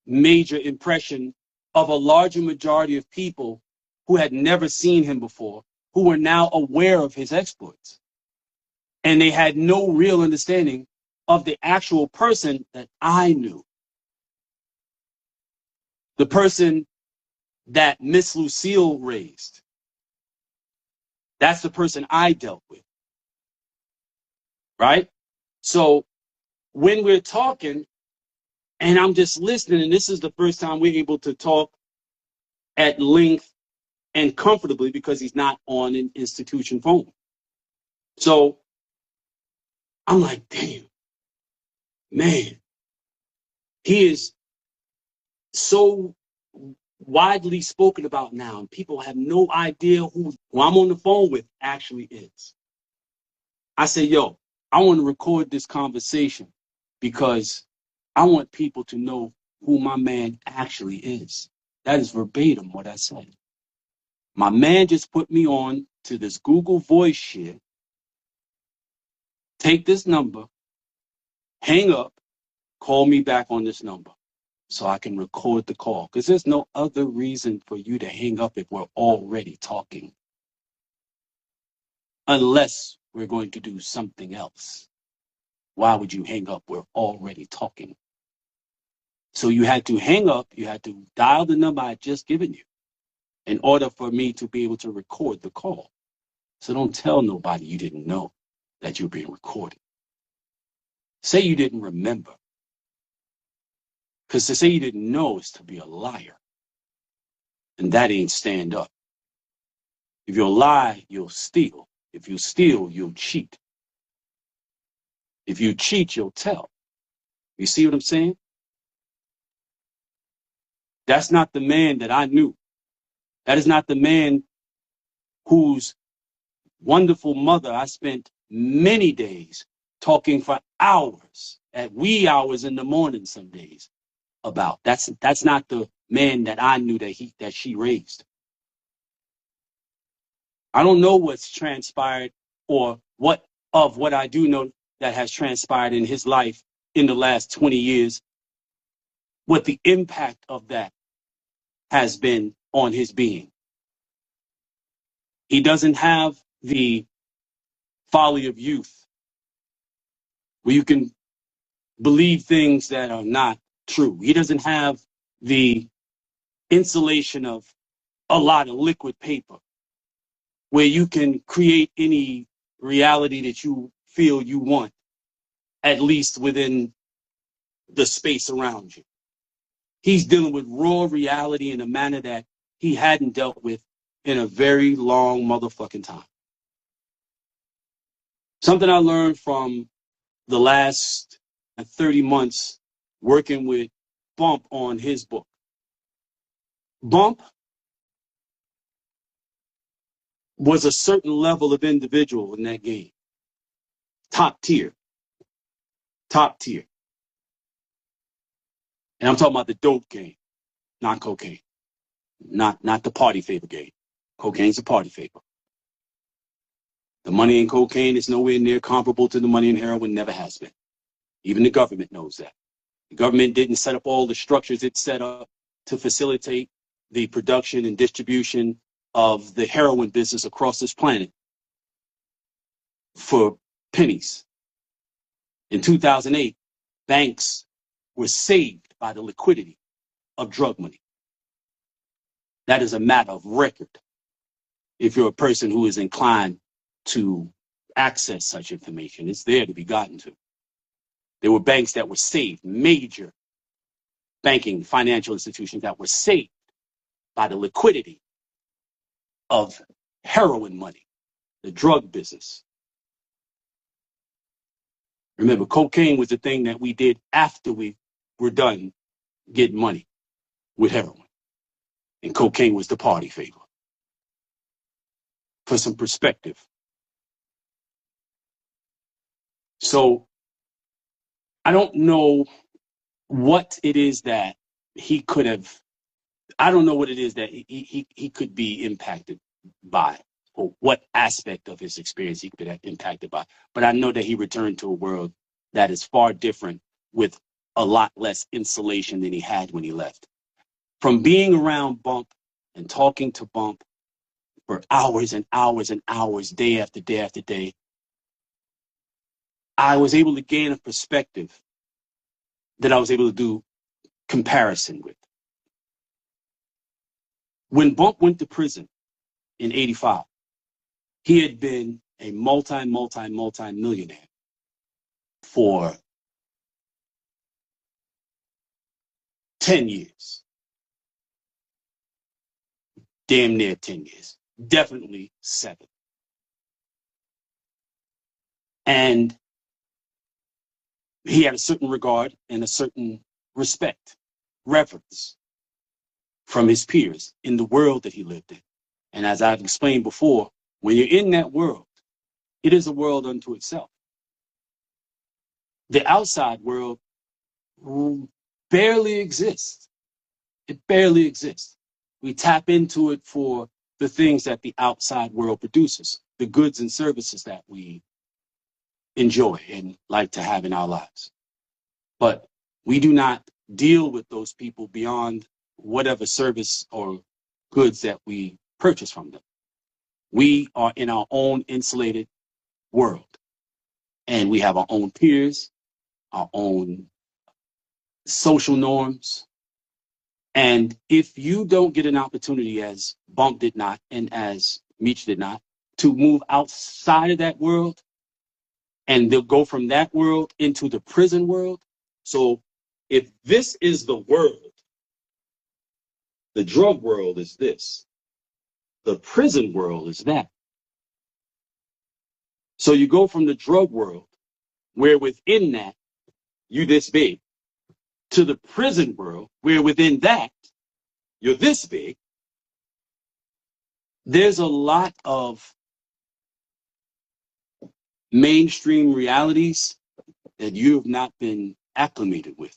major impression of a larger majority of people who had never seen him before, who were now aware of his exploits. And they had no real understanding of the actual person that I knew. The person that Miss Lucille raised. That's the person I dealt with, right? So when we're talking and I'm just listening, and this is the first time we're able to talk at length and comfortably because he's not on an institution phone. So I'm like, damn, man, he is so widely spoken about now, and people have no idea who I'm on the phone with actually is. I say, yo, I want to record this conversation because I want people to know who my man actually is. That is verbatim what I said. My man just put me on to this Google Voice shit. Take this number, hang up, call me back on this number so I can record the call. Because there's no other reason for you to hang up if we're already talking. Unless we're going to do something else. Why would you hang up? We're already talking. So you had to hang up, you had to dial the number I just given you in order for me to be able to record the call. So don't tell nobody you didn't know that you're being recorded. Say you didn't remember. Because to say you didn't know is to be a liar. And that ain't stand up. If you lie, you'll steal. If you steal, you'll cheat. If you cheat, you'll tell. You see what I'm saying? That's not the man that I knew. That is not the man whose wonderful mother I spent many days talking for hours, at wee hours in the morning some days about. That's not the man that I knew that she raised. I don't know what's transpired or what I do know that has transpired in his life in the last 20 years, what the impact of that has been on his being. He doesn't have the folly of youth where you can believe things that are not true. He doesn't have the insulation of a lot of liquid paper where you can create any reality that you feel you want, at least within the space around you. He's dealing with raw reality in a manner that he hadn't dealt with in a very long motherfucking time. Something I learned from the last 30 months working with Bump on his book. Bump was a certain level of individual in that game. Top tier. Top tier. And I'm talking about the dope game, not cocaine. Not the party favor game. Cocaine's a party favor. The money in cocaine is nowhere near comparable to the money in heroin, never has been. Even the government knows that. The government didn't set up all the structures it set up to facilitate the production and distribution of the heroin business across this planet for pennies. In 2008, banks were saved by the liquidity of drug money. That is a matter of record if you're a person who is inclined to access such information. It's there to be gotten to. There were banks that were saved, major banking financial institutions that were saved by the liquidity of heroin money, the drug business. Remember, cocaine was the thing that we did after we were done getting money with heroin. And cocaine was the party favor. For some perspective. So I don't know what it is that he could have, I don't know what it is that he could be impacted by, or what aspect of his experience he could have impacted by. But I know that he returned to a world that is far different with a lot less insulation than he had when he left. From being around Bump and talking to Bump for hours and hours and hours, day after day after day, I was able to gain a perspective that I was able to do comparison with. When Bump went to prison in 85, he had been a multi-millionaire for 10 years. Damn near 10 years. Definitely 7. And he had a certain regard and a certain respect, reverence from his peers in the world that he lived in. And as I've explained before, when you're in that world, it is a world unto itself. The outside world barely exists. It barely exists. We tap into it for the things that the outside world produces, the goods and services that we enjoy and like to have in our lives. But we do not deal with those people beyond whatever service or goods that we purchase from them. We are in our own insulated world, and we have our own peers, our own social norms. And if you don't get an opportunity, as Bump did not and as Meech did not, to move outside of that world, and they'll go from that world into the prison world. So if this is the world, the drug world is this, the prison world is that. So you go from the drug world, where within that, you this big, to the prison world, where within that, you're this big. There's a lot of mainstream realities that you have not been acclimated with.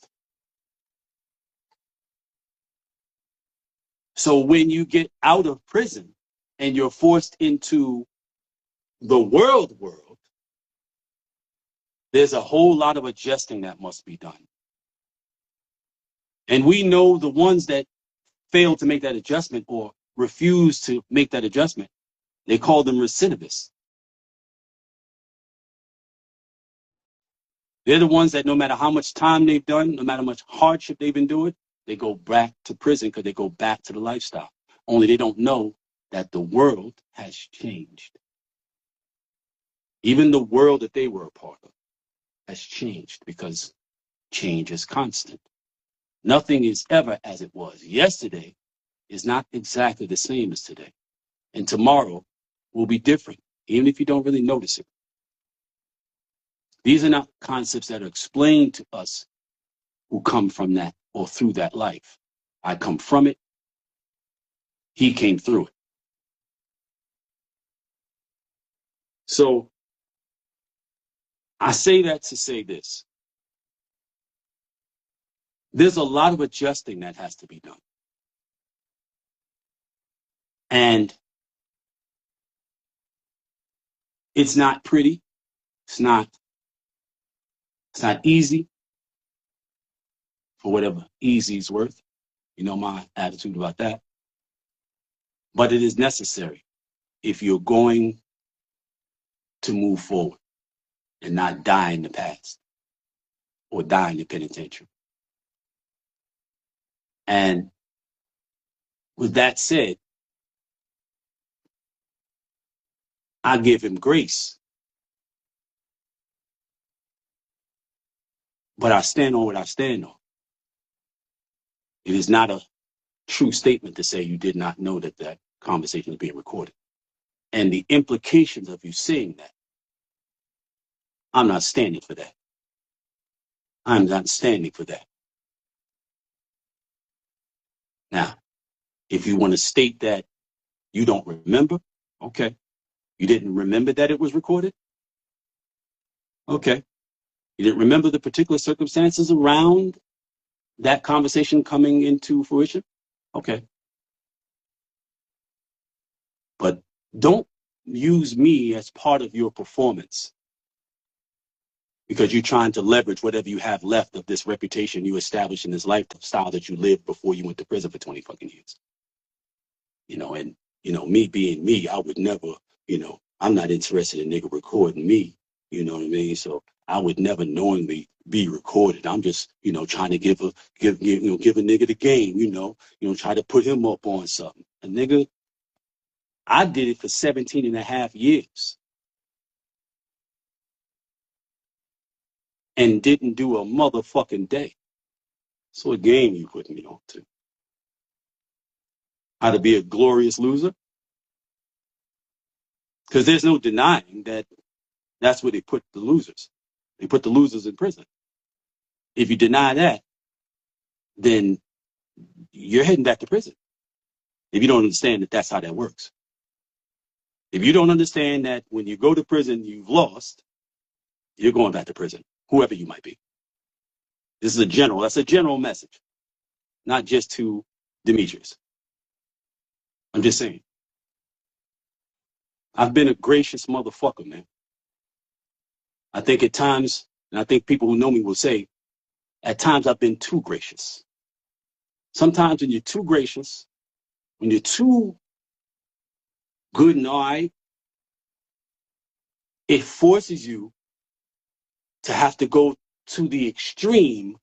So when you get out of prison and you're forced into the world, there's a whole lot of adjusting that must be done. And we know the ones that fail to make that adjustment or refuse to make that adjustment, they call them recidivists. They're the ones that no matter how much time they've done, no matter how much hardship they've been doing, they go back to prison because they go back to the lifestyle. Only they don't know that the world has changed. Even the world that they were a part of has changed, because change is constant. Nothing is ever as it was. Yesterday is not exactly the same as today. And tomorrow will be different, even if you don't really notice it. These are not concepts that are explained to us who come from that or through that life. I come from it. He came through it. So I say that to say this. There's a lot of adjusting that has to be done. And it's not pretty. It's not easy, for whatever easy is worth. You know my attitude about that. But it is necessary if you're going to move forward and not die in the past or die in the penitentiary. And with that said, I give him grace. But I stand on what I stand on. It is not a true statement to say you did not know that that conversation is being recorded. And the implications of you saying that, I'm not standing for that. I'm not standing for that. Now, if you want to state that you don't remember, okay. You didn't remember that it was recorded? Okay. You didn't remember the particular circumstances around that conversation coming into fruition? Okay. But don't use me as part of your performance, because you're trying to leverage whatever you have left of this reputation you established in this lifestyle that you lived before you went to prison for 20 fucking years. And me being me, I would never, I'm not interested in nigga recording me, you know what I mean? So I would never knowingly be recorded. I'm just, trying to give a nigga the game, try to put him up on something. A nigga, I did it for 17 and a half years and didn't do a motherfucking day. So a game you put me on to. How to be a glorious loser? Because there's no denying that that's where they put the losers. They put the losers in prison. If you deny that, then you're heading back to prison. If you don't understand that that's how that works. If you don't understand that when you go to prison, you've lost, you're going back to prison, whoever you might be. That's a general message, not just to Demetrius. I'm just saying. I've been a gracious motherfucker, man. I think at times, and I think people who know me will say, at times I've been too gracious. Sometimes when you're too gracious, when you're too good and all right, it forces you to have to go to the extreme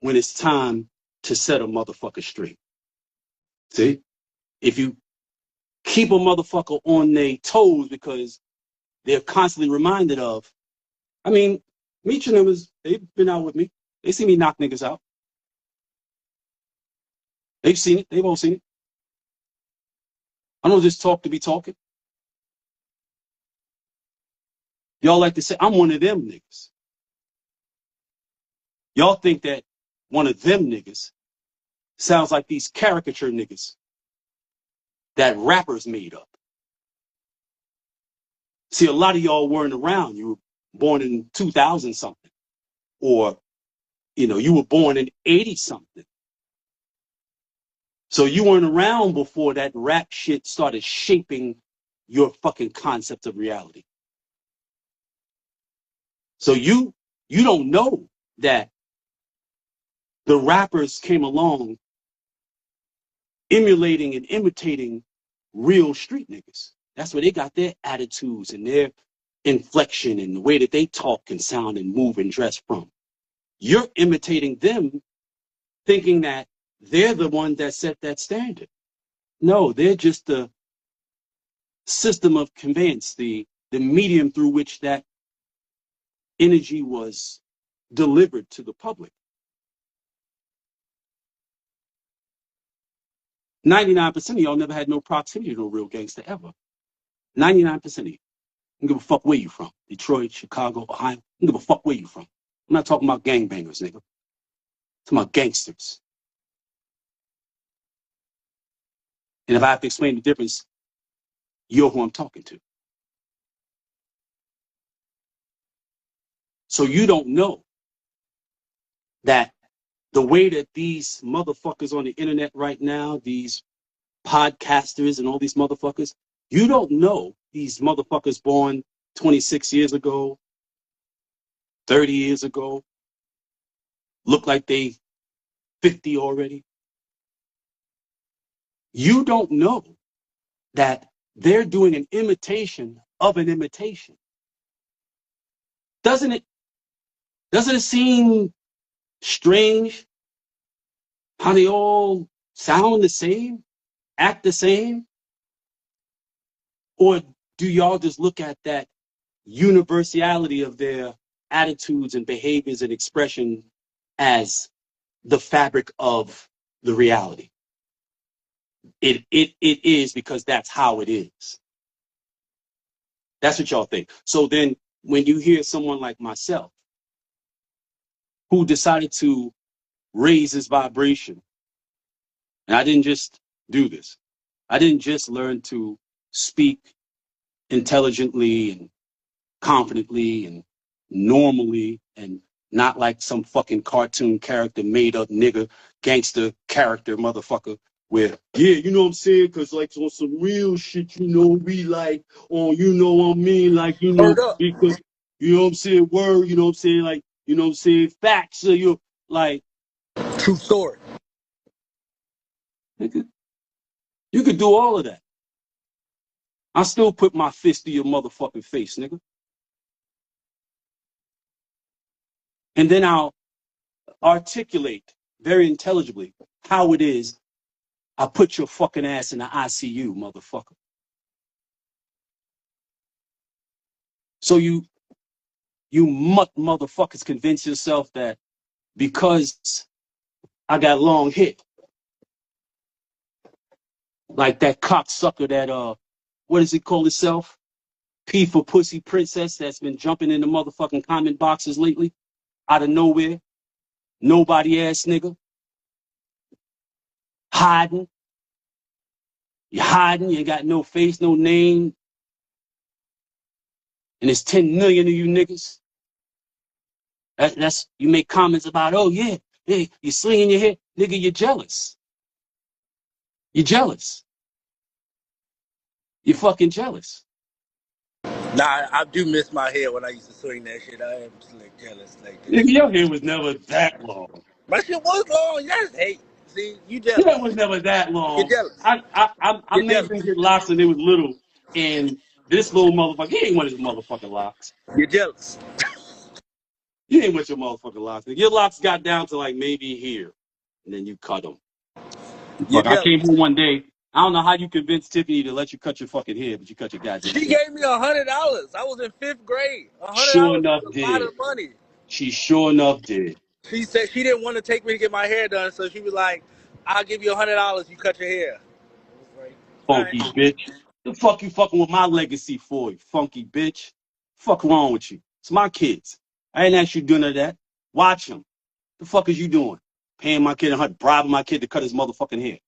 when it's time to set a motherfucker straight. See? If you keep a motherfucker on their toes because they're constantly reminded of, I mean, Meech and them, they've been out with me. They see me knock niggas out. They've seen it. They've all seen it. I don't just talk to be talking. Y'all like to say, I'm one of them niggas. Y'all think that one of them niggas sounds like these caricature niggas that rappers made up. See, a lot of y'all weren't around. You were born in 2000 something. Or, you were born in 80 something. So you weren't around before that rap shit started shaping your fucking concept of reality. So you don't know that the rappers came along emulating and imitating real street niggas. That's where they got their attitudes and their inflection and the way that they talk and sound and move and dress from. You're imitating them, thinking that they're the one that set that standard. No, they're just the system of conveyance, the medium through which that energy was delivered to the public. 99% of y'all never had no proximity to no real gangster ever. 99% of you. I don't give a fuck where you from. Detroit, Chicago, Ohio. I don't give a fuck where you from. I'm not talking about gangbangers, nigga. I'm talking about gangsters. And if I have to explain the difference, you're who I'm talking to. So you don't know that the way that these motherfuckers on the internet right now, these podcasters and all these motherfuckers, you don't know these motherfuckers born 26 years ago, 30 years ago, look like they 50 already. You don't know that they're doing an imitation of an imitation. Doesn't it seem strange how they all sound the same, act the same? Or do y'all just look at that universality of their attitudes and behaviors and expression as the fabric of the reality? It is because that's how it is. That's what y'all think. So then when you hear someone like myself who decided to raise his vibration, and I didn't just do this. I didn't just learn to speak intelligently and confidently and normally and not like some fucking cartoon character, made up nigga, gangster character motherfucker where, yeah, you know what I'm saying? Because like on some real shit, we like, you know what I mean? Like, Word up. because, you know what I'm saying? Word, you know what I'm saying? Like, you know what I'm saying? Facts, so you like. True story. Nigga, you could do all of that. I still put my fist to your motherfucking face, nigga. And then I'll articulate very intelligibly how it is I put your fucking ass in the ICU, motherfucker. So you motherfuckers convince yourself that because I got long hair, like that cocksucker that what does it call itself? P for Pussy Princess that's been jumping in the motherfucking comment boxes lately, out of nowhere, nobody ass nigga, hiding. You're hiding, you ain't got no face, no name, and there's 10 million of you niggas. That's you make comments about, oh yeah, hey, you're slinging your hair. Nigga, you're jealous. You're jealous. You're fucking jealous. Nah, I do miss my hair when I used to swing that shit. I am just like jealous like Nigga, this. your hair was never that long. My shit was long. Yes, hey, see, you Your jealous. hair was never that You're long. jealous. I You're made jealous. them get locks when they was little, and this little motherfucker, he ain't want his motherfucking locks. You're jealous. You ain't with your motherfucking locks. Your locks got down to like maybe here, and then you cut them. You're Fuck, I jealous. came home one day. I don't know how you convinced Tiffany to let you cut your fucking hair, but you cut your goddamn She hair. gave me $100. I was in 5th grade. Sure $100 enough was a lot did. of money. She sure enough did. She said she didn't want to take me to get my hair done, so she was like, "I'll give you $100. You cut your hair." I was like, "All Funky right." bitch. The fuck you fucking with my legacy for, you funky bitch? Fuck wrong with you? It's my kids. I ain't asked you to do none of that. Watch them. The fuck is you doing? Paying my kid and bribing my kid to cut his motherfucking hair.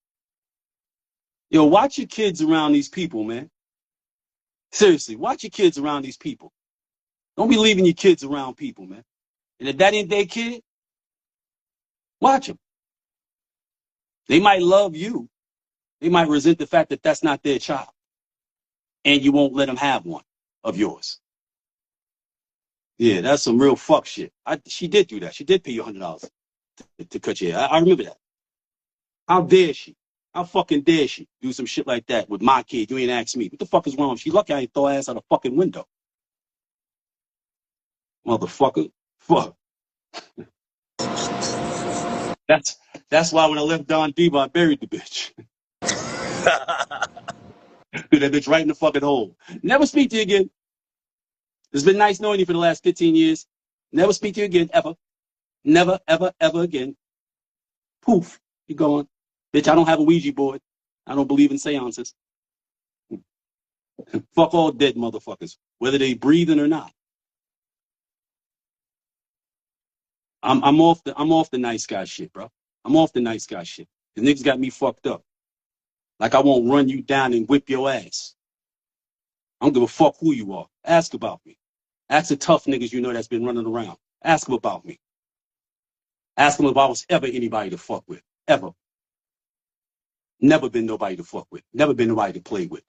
Yo, watch your kids around these people, man. Seriously, watch your kids around these people. Don't be leaving your kids around people, man. And if that ain't their kid, watch them. They might love you. They might resent the fact that that's not their child. And you won't let them have one of yours. Yeah, that's some real fuck shit. She did do that. She did pay you $100 to cut your hair. I remember that. How dare she? How fucking dare she do some shit like that with my kid? You ain't asked me. What the fuck is wrong? She lucky I ain't throw her ass out a fucking window. Motherfucker. Fuck. That's why when I left Don Diva, I buried the bitch. Threw that bitch right in the fucking hole. Never speak to you again. It's been nice knowing you for the last 15 years. Never speak to you again, ever. Never, ever, ever again. Poof. You're gone. Bitch, I don't have a Ouija board. I don't believe in seances. Fuck all dead motherfuckers, whether they breathing or not. I'm off the nice guy shit, bro. I'm off the nice guy shit. The niggas got me fucked up. Like I won't run you down and whip your ass. I don't give a fuck who you are. Ask about me. Ask the tough niggas you know that's been running around. Ask them about me. Ask them if I was ever anybody to fuck with. Ever. Never been nobody to fuck with. Never been nobody to play with.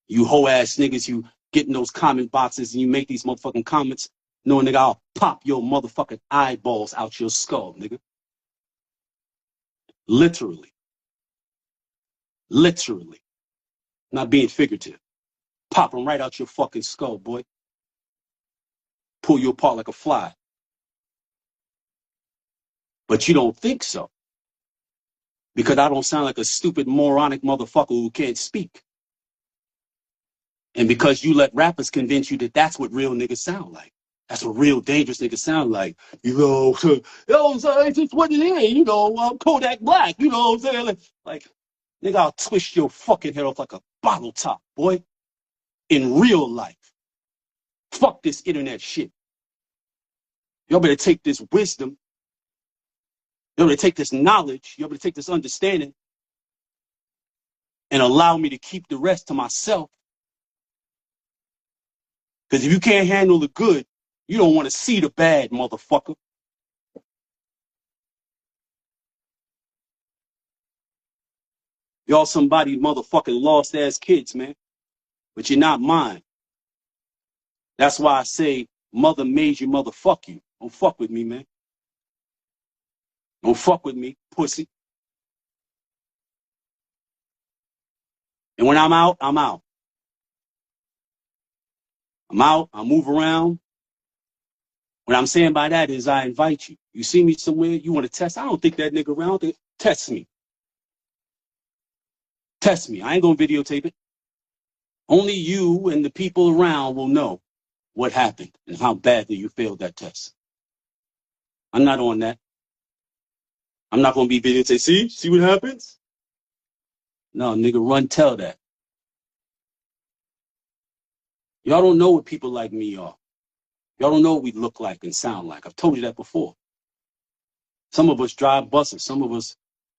You hoe ass niggas, you get in those comment boxes and you make these motherfucking comments, knowing nigga, I'll pop your motherfucking eyeballs out your skull, nigga. Literally. Literally. Not being figurative. Pop them right out your fucking skull, boy. Pull you apart like a fly. But you don't think so. Because I don't sound like a stupid moronic motherfucker who can't speak. And because you let rappers convince you that that's what real niggas sound like. That's what real dangerous niggas sound like. You know, yo, so it's just what it is. You know, I'm Kodak Black. You know what I'm saying? Like, nigga, I'll twist your fucking head off like a bottle top, boy. In real life. Fuck this internet shit. Y'all better take this wisdom. Y'all better take this knowledge. Y'all better take this understanding and allow me to keep the rest to myself. Because if you can't handle the good, you don't want to see the bad, motherfucker. Y'all somebody motherfucking lost ass kids, man. But you're not mine. That's why I say mother made you, motherfuck you. Don't fuck with me, man. Don't fuck with me, pussy. And when I'm out, I'm out. I'm out, I move around. What I'm saying by that is I invite you. You see me somewhere, you want to test? I don't think that nigga around. Test me. Test me. I ain't gonna videotape it. Only you and the people around will know what happened and how badly you failed that test. I'm not on that. I'm not gonna be videotape. See what happens? No, nigga, run tell that. Y'all don't know what people like me are. Y'all don't know what we look like and sound like. I've told you that before. Some of us drive buses. Some of us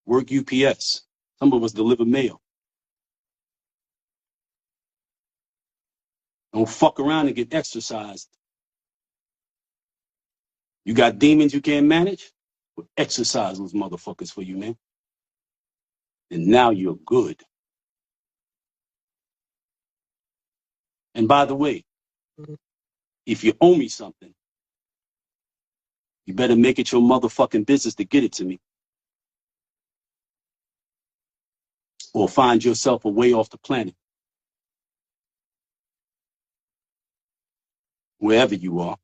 work UPS. Some of us deliver mail. Don't fuck around and get exercised. You got demons you can't manage? Well, exercise those motherfuckers for you, man. And now you're good. And by the way, if you owe me something, you better make it your motherfucking business to get it to me. Or find yourself a way off the planet. Wherever you are.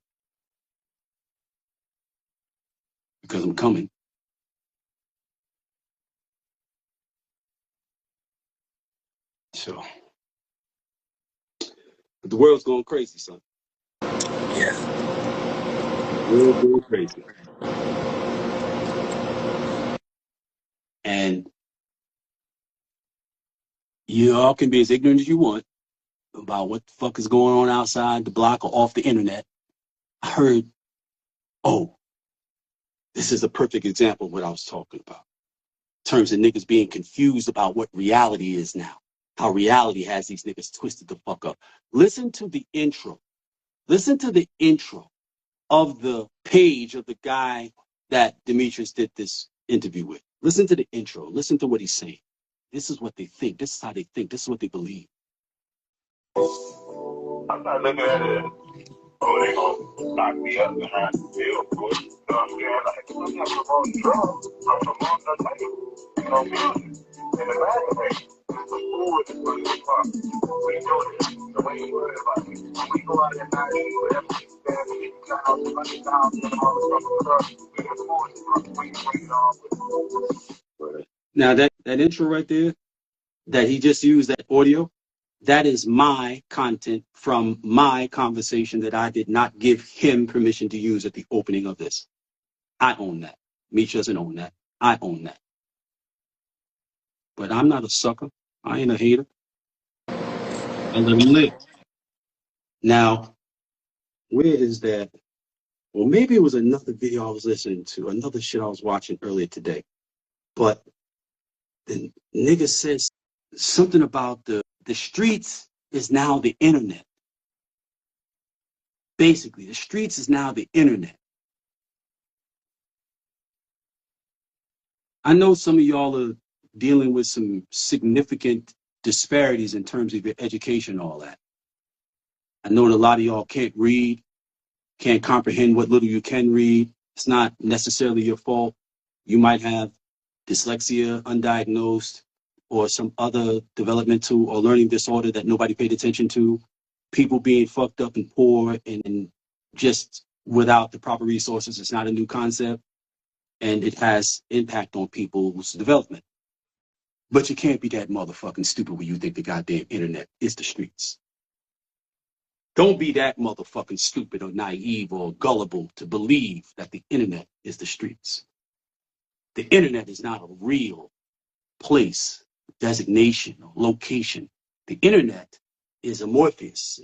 Because I'm coming. So. But the world's going crazy, son. Yeah. The world's going crazy. And you all can be as ignorant as you want about what the fuck is going on outside the block or off the internet. I heard, oh, this is a perfect example of what I was talking about. In terms of niggas being confused about what reality is now. How reality has these niggas twisted the fuck up. Listen to the intro. Listen to the intro of the page of the guy that Demetrius did this interview with. Listen to the intro. Listen to what he's saying. This is what they think. This is how they think. This is what they believe. I'm not looking at it as, oh, they gonna knock me up behind the field, boy. You know what I'm saying? Like, I'm not promoting drugs. I'm promoting the life. You know, music. And the bad thing, the food is what it's about. We know this. The way you worry about it. When we go out at night, whatever we stand, we got out the money down, and all the stuff, we can afford it. We can bring it on. Now, that intro right there, that he just used, that audio, that is my content from my conversation that I did not give him permission to use at the opening of this. I own that. Meech doesn't own that. I own that. But I'm not a sucker. I ain't a hater. I let him live. Now, where is that? Well, maybe it was another video I was listening to, another shit I was watching earlier today. But the nigga says something about the streets is now the internet. Basically, the streets is now the internet. I know some of y'all are dealing with some significant disparities in terms of your education and all that. I know that a lot of y'all can't read, can't comprehend what little you can read. It's not necessarily your fault. You might have dyslexia, undiagnosed, or some other developmental or learning disorder that nobody paid attention to. People being fucked up and poor and just without the proper resources. It's not a new concept, and it has impact on people's development. But you can't be that motherfucking stupid when you think the goddamn internet is the streets. Don't be that motherfucking stupid or naive or gullible to believe that the internet is the streets. The internet is not a real place, designation, or location. The internet is amorphous.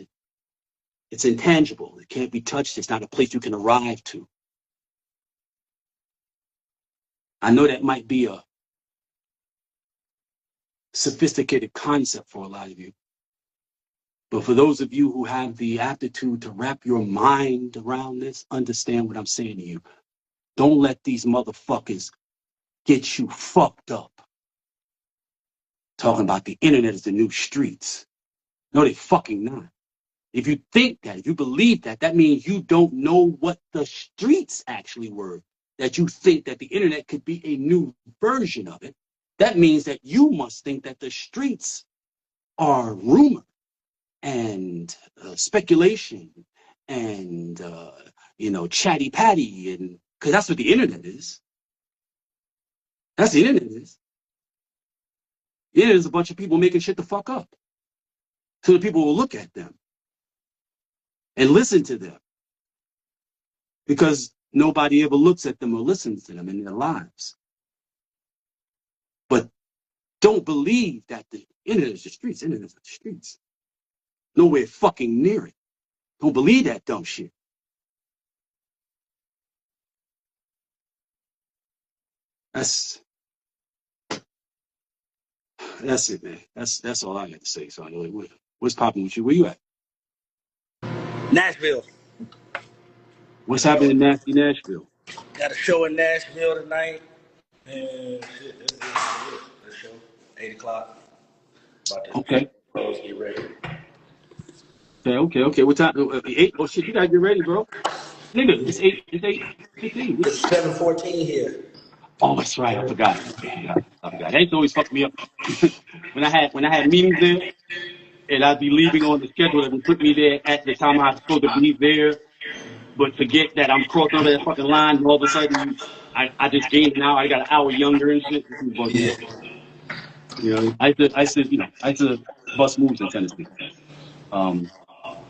It's intangible. It can't be touched. It's not a place you can arrive to. I know that might be a sophisticated concept for a lot of you. But for those of you who have the aptitude to wrap your mind around this, understand what I'm saying to you. Don't let these motherfuckers get you fucked up. Talking about the internet is the new streets. No, they fucking not. If you think that, if you believe that, that means you don't know what the streets actually were. That you think that the internet could be a new version of it. That means that you must think that the streets are rumor and speculation and, chatty patty, and because that's what the internet is. That's the internet is. The internet is a bunch of people making shit the fuck up. So the people will look at them and listen to them because nobody ever looks at them or listens to them in their lives. But don't believe that the internet is the streets. The internet is the streets. Nowhere fucking near it. Don't believe that dumb shit. That's it, man. That's all I got to say. So what's popping with you? Where you at? Nashville. What's happening in nasty Nashville? Got a show in Nashville tonight. And shit, that's it. The show. 8 o'clock. About to Okay. get ready. Okay. What time? 8? Oh shit, you gotta get ready, bro. Nigga, it's 8. It's 8:15. It's 7:14 here. Oh, that's right. I forgot. That used to always fuck me up. when I had meetings there, and I'd be leaving on the schedule that would put me there at the time I was supposed to be there, but forget that I'm crossing over that fucking line, and all of a sudden I just gained an hour. I got an hour younger and shit. This is bugging me Yeah. up. You know, I used to bust moves in Tennessee.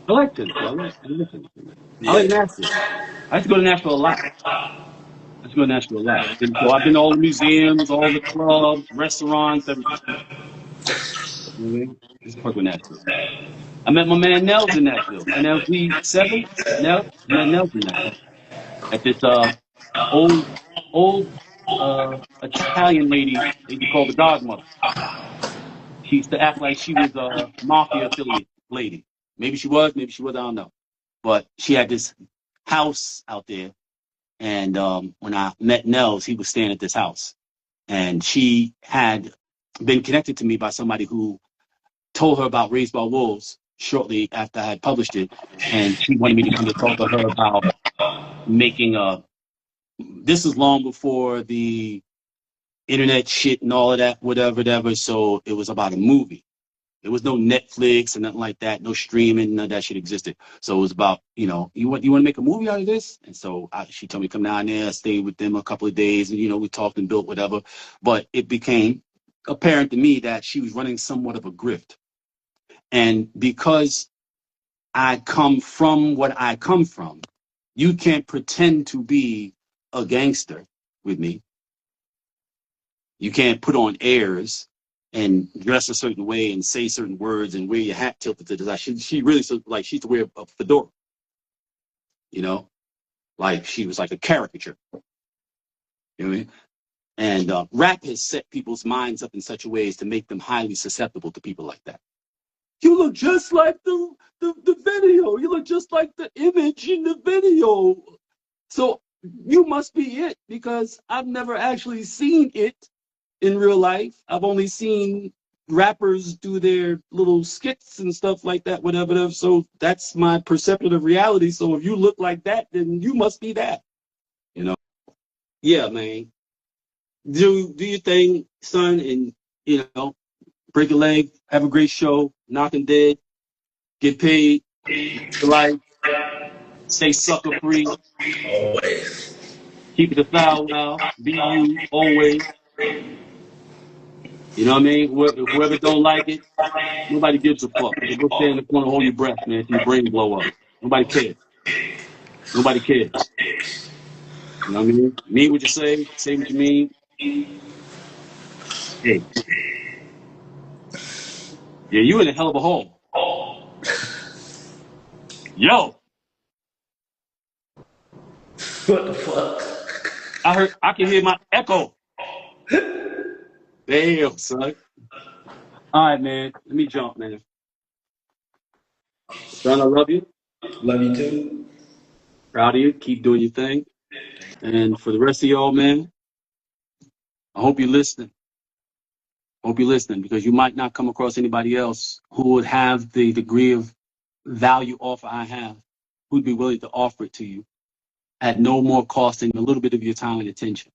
I like Tennessee. I like Yeah. Nashville. I used to go to Nashville a lot. And so I've been to all the museums, all the clubs, restaurants, everything. You know what I mean? Just fuck with Nashville. I met my man Nels in Nashville. NLG7. Nels. I met Nels in Nashville. At this old old Italian lady they used to call the Godmother. She used to act like she was a mafia affiliate lady. Maybe she was, I don't know. But she had this house out there. And when I met Nels, he was staying at this house. And she had been connected to me by somebody who told her about Raised by Wolves shortly after I had published it. And she wanted me to come to talk to her about making a. This is long before the internet shit and all of that, whatever. So it was about a movie. There was no Netflix and nothing like that, no streaming, none of that shit existed. So it was about, you want to make a movie out of this? And so she told me to come down there, I stayed with them a couple of days, and we talked and built whatever. But it became apparent to me that she was running somewhat of a grift. And because I come from what I come from, you can't pretend to be a gangster with me. You can't put on airs and dress a certain way and say certain words and wear your hat tilted to the side. She really like she used to wear a fedora, like she was like a caricature. You know what I mean? And rap has set people's minds up in such a way as to make them highly susceptible to people like that. You look just like the video. You look just like the image in the video. So you must be it, because I've never actually seen it in real life. I've only seen rappers do their little skits and stuff like that, whatever. So that's my perception of reality. So if you look like that, then you must be that. Yeah, man. Do your thing, son, and break a leg, have a great show, knock 'em dead, get paid, live your life, stay sucker free, Always. keep it a foul well, be you always. You know what I mean? Whoever don't like it, nobody gives a fuck. So go stand in the corner, hold your breath, man, till your brain blow up. Nobody cares. Nobody cares. You know what I mean? Mean what you say what you mean. Hey, yeah, you in a hell of a hole. Yo, What the fuck? I can hear my echo. Damn, son. All right, man. Let me jump, man. Son, I love you. Love you too. Proud of you. Keep doing your thing. And for the rest of y'all, man, I hope you're listening. Because you might not come across anybody else who would have the degree of value offer I have, who'd be willing to offer it to you at no more cost than a little bit of your time and attention.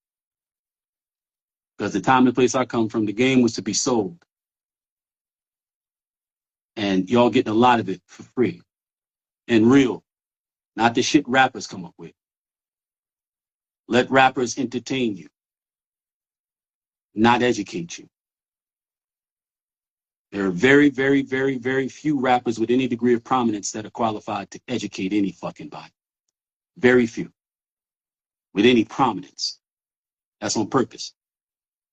Because the time and place I come from, the game was to be sold. And y'all getting a lot of it for free. And real. Not the shit rappers come up with. Let rappers entertain you, not educate you. There are very, very, very, very few rappers with any degree of prominence that are qualified to educate any fucking body. Very few. With any prominence. That's on purpose.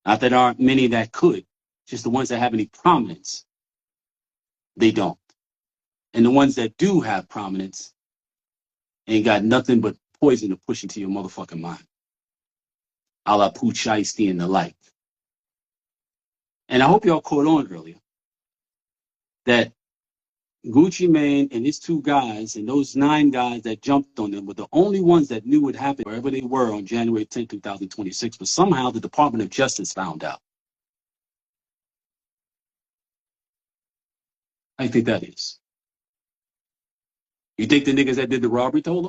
Not that there aren't many that could, just the ones that have any prominence, they don't. And the ones that do have prominence ain't got nothing but poison to push into your motherfucking mind. A la Pooh Shiesty and the like. And I hope y'all caught on earlier that Gucci Mane and his 2 guys and those 9 guys that jumped on them were the only ones that knew what happened wherever they were on January 10, 2026. But somehow the Department of Justice found out. How do you think that is? You think the niggas that did the robbery told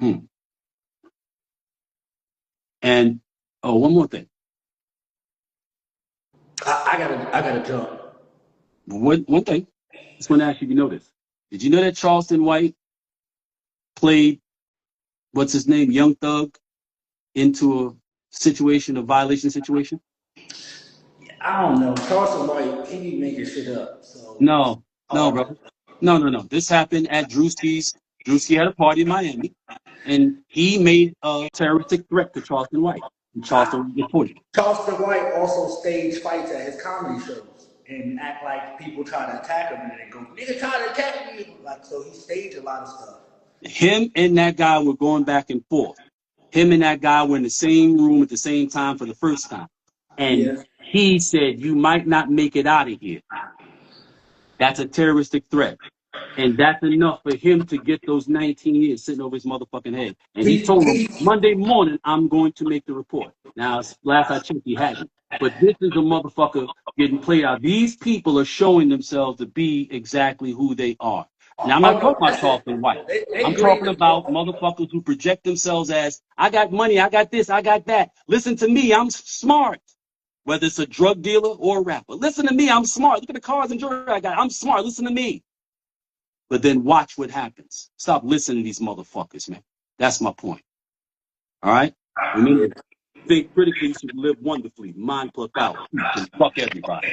them? And one more thing. I gotta jump. One thing. Just want to ask you if you know this. Did you know that Charleston White played what's his name, Young Thug, into a situation, a violation situation? I don't know. Charleston White, he be making shit up. So No, bro. No. This happened at Drewski's. Drewski had a party in Miami, and he made a terroristic threat to Charleston White. And Charleston reported it. Charleston White also staged fights at his comedy shows and act like people try to attack him and they go, nigga try to attack me. Like, so he staged a lot of stuff. Him and that guy were going back and forth. Him and that guy were in the same room at the same time for the first time. And he said, you might not make it out of here. That's a terroristic threat. And that's enough for him to get those 19 years sitting over his motherfucking head. And he told him, Monday morning, I'm going to make the report. Now, last I checked, he hadn't. But this is a motherfucker getting played out. These people are showing themselves to be exactly who they are. Now, I'm not talking about Charleston White. I'm talking about motherfuckers who project themselves as, I got money, I got this, I got that. Listen to me, I'm smart. Whether it's a drug dealer or a rapper. Listen to me, I'm smart. Look at the cars and jewelry I got. I'm smart, listen to me. But then watch what happens. Stop listening to these motherfuckers, man. That's my point. All right? Remember, think critically, you should live wonderfully. Mind pluck out. And fuck everybody.